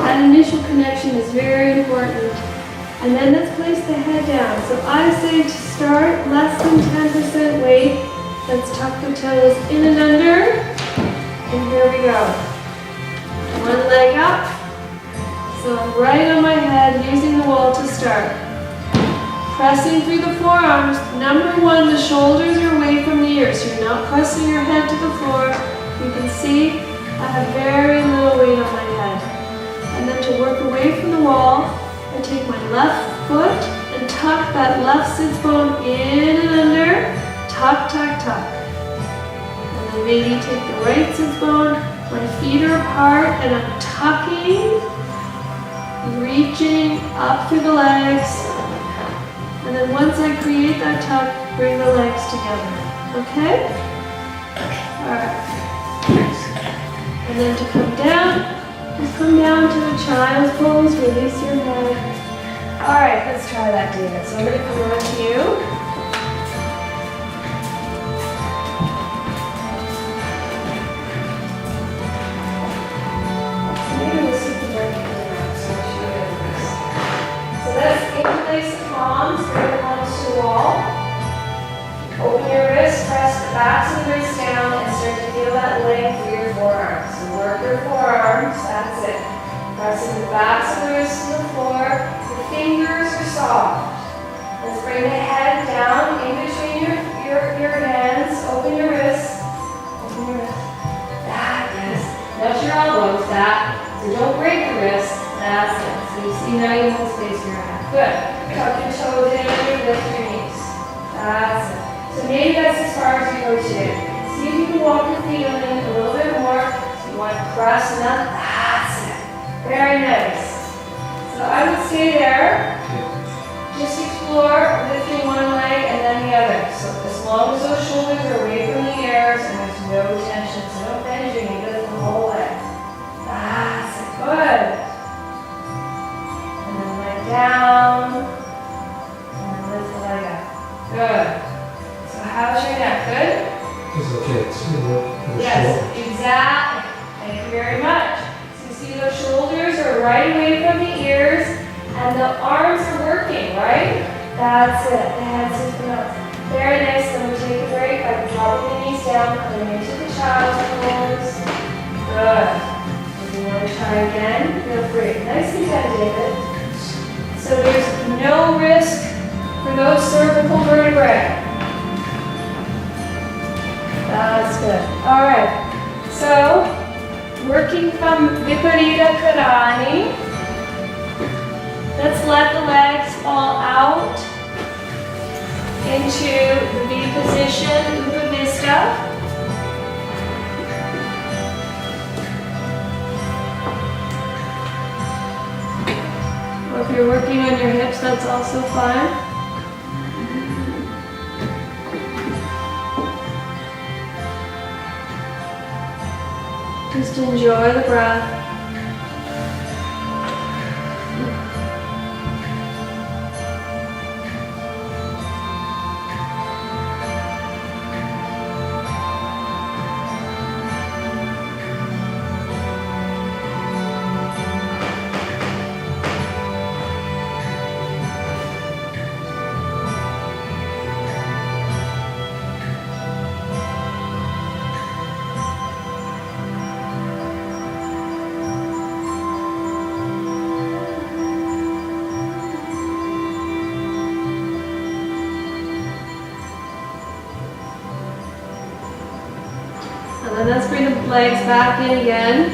That initial connection is very important. And then let's place the head down. So I say to start, less than 10% weight. Let's tuck the toes in and under. And here we go. One leg up. So I'm right on my head, using the wall to start. Pressing through the forearms. Number one, the shoulders are away from the ears. So you're not pressing your head to the floor. You can see I have very little weight on my head. And then to work away from the wall, I take my left foot and tuck that left sits bone in and under. Tuck, tuck, tuck. And then maybe take the right sits bone. My feet are apart and I'm tucking, reaching up through the legs. And then once I create that tuck, bring the legs together. Okay? Alright. And then to come down, just come down to a child's pose, release your head. Alright, let's try that, David. So I'm going to come over to you. Maybe we'll see the right hand around, so I'll show you this. So let's interlace the palms, bring the palms to the wall. Open your wrists, press the backs of the wrists down, and start to feel that length through your forearms. So work your forearms, that's it. Pressing the backs of the wrists to the floor. The fingers are soft. Let's bring the head down in between your hands. Open your wrists. Open your wrists. That, yes. Not your elbows, that. So don't break the wrist. That's it. So you see now you hold space for your head. Good. Tuck your toes in and you lift your knees. That's it. So maybe that's as far as you go today. See if you can walk your feet on in a little bit more. So you want to press and up. That's it. Very nice. So I would stay there. Just explore lifting one leg and then the other. So as long as those shoulders are away from the ears and there's no tension, so no bend your knee, lift the whole leg. That's it. Good. And then leg down. And then lift the leg up. Good. So how's your neck? Good? It's okay. It's the Yes, shoulder. exactly. Thank you very much. So you see those shoulders are right away from the ears and the arms are working, right? That's it. The head sits down. Very nice. Then we take a break by dropping the knees down, coming into the child's pose. Good. If you want to try again, feel free. Nice and tight, David. So there's no risk for those cervical vertebrae. That's good. All right. So, working from Viparita Karani, let's let the legs fall out into the V position, Upavista. Or if you're working on your hips, that's also fine. Just enjoy the breath. And then let's bring the legs back in again.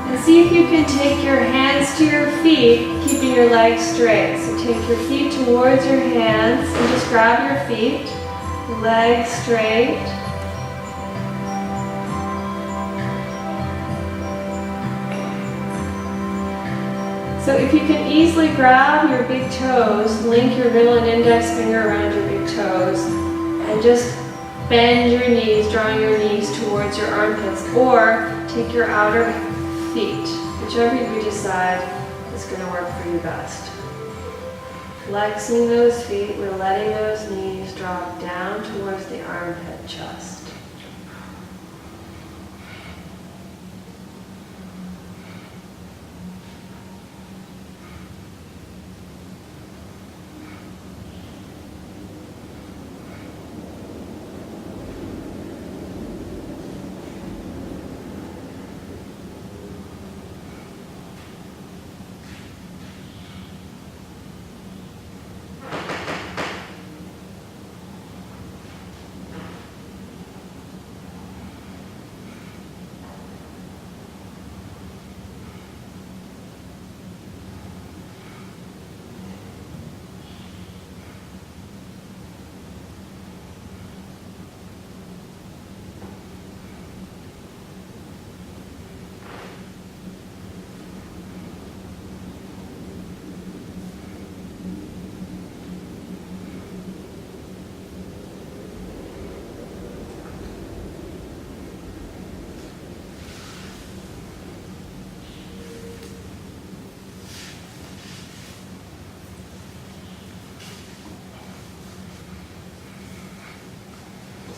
And see if you can take your hands to your feet, keeping your legs straight. So take your feet towards your hands and just grab your feet, legs straight. So if you can easily grab your big toes, link your middle and index finger around your big toes, and just bend your knees, drawing your knees towards your armpits, or take your outer feet, whichever you decide is going to work for you best. Flexing those feet, we're letting those knees drop down towards the armpit chest.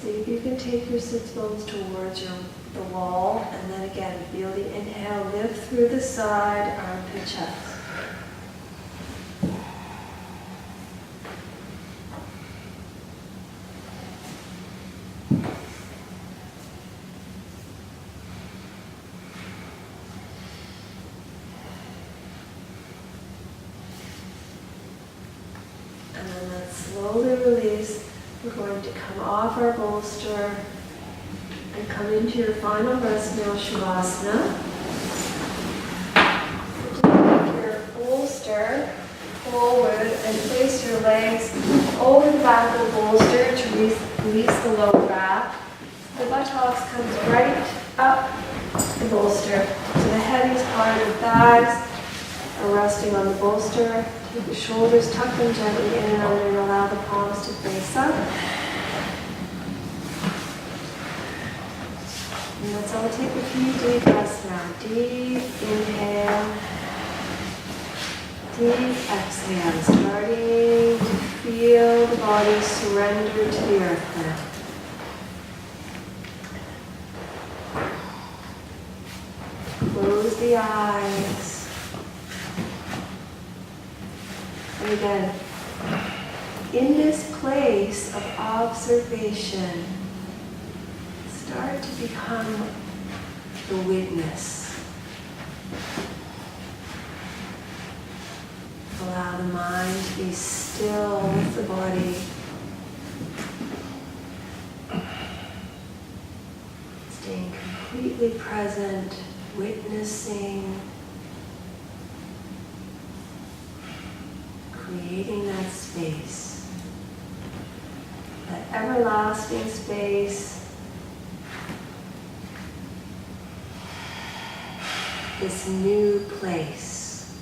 See if you can take your sits bones towards the wall, and then again, feel the inhale, lift through the side, armpit chest. And then let's slowly release. We're going to come off our bolster and come into your final rest now, Shavasana. So take your bolster forward and place your legs over the back of the bolster to release the lower back. The buttocks comes right up the bolster. So the heaviest part of the thighs are resting on the bolster. Keep the shoulders, tuck them gently in and under and allow the palms to face up. And let's all take a few deep breaths now. Deep inhale, deep exhale. Starting to feel the body surrender to the earth now. Close the eyes. And again, in this place of observation, start to become the witness. Allow the mind to be still with the body. Staying completely present, witnessing, creating that space, that everlasting space, this new place.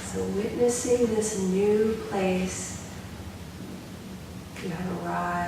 So witnessing this new place you have arrived.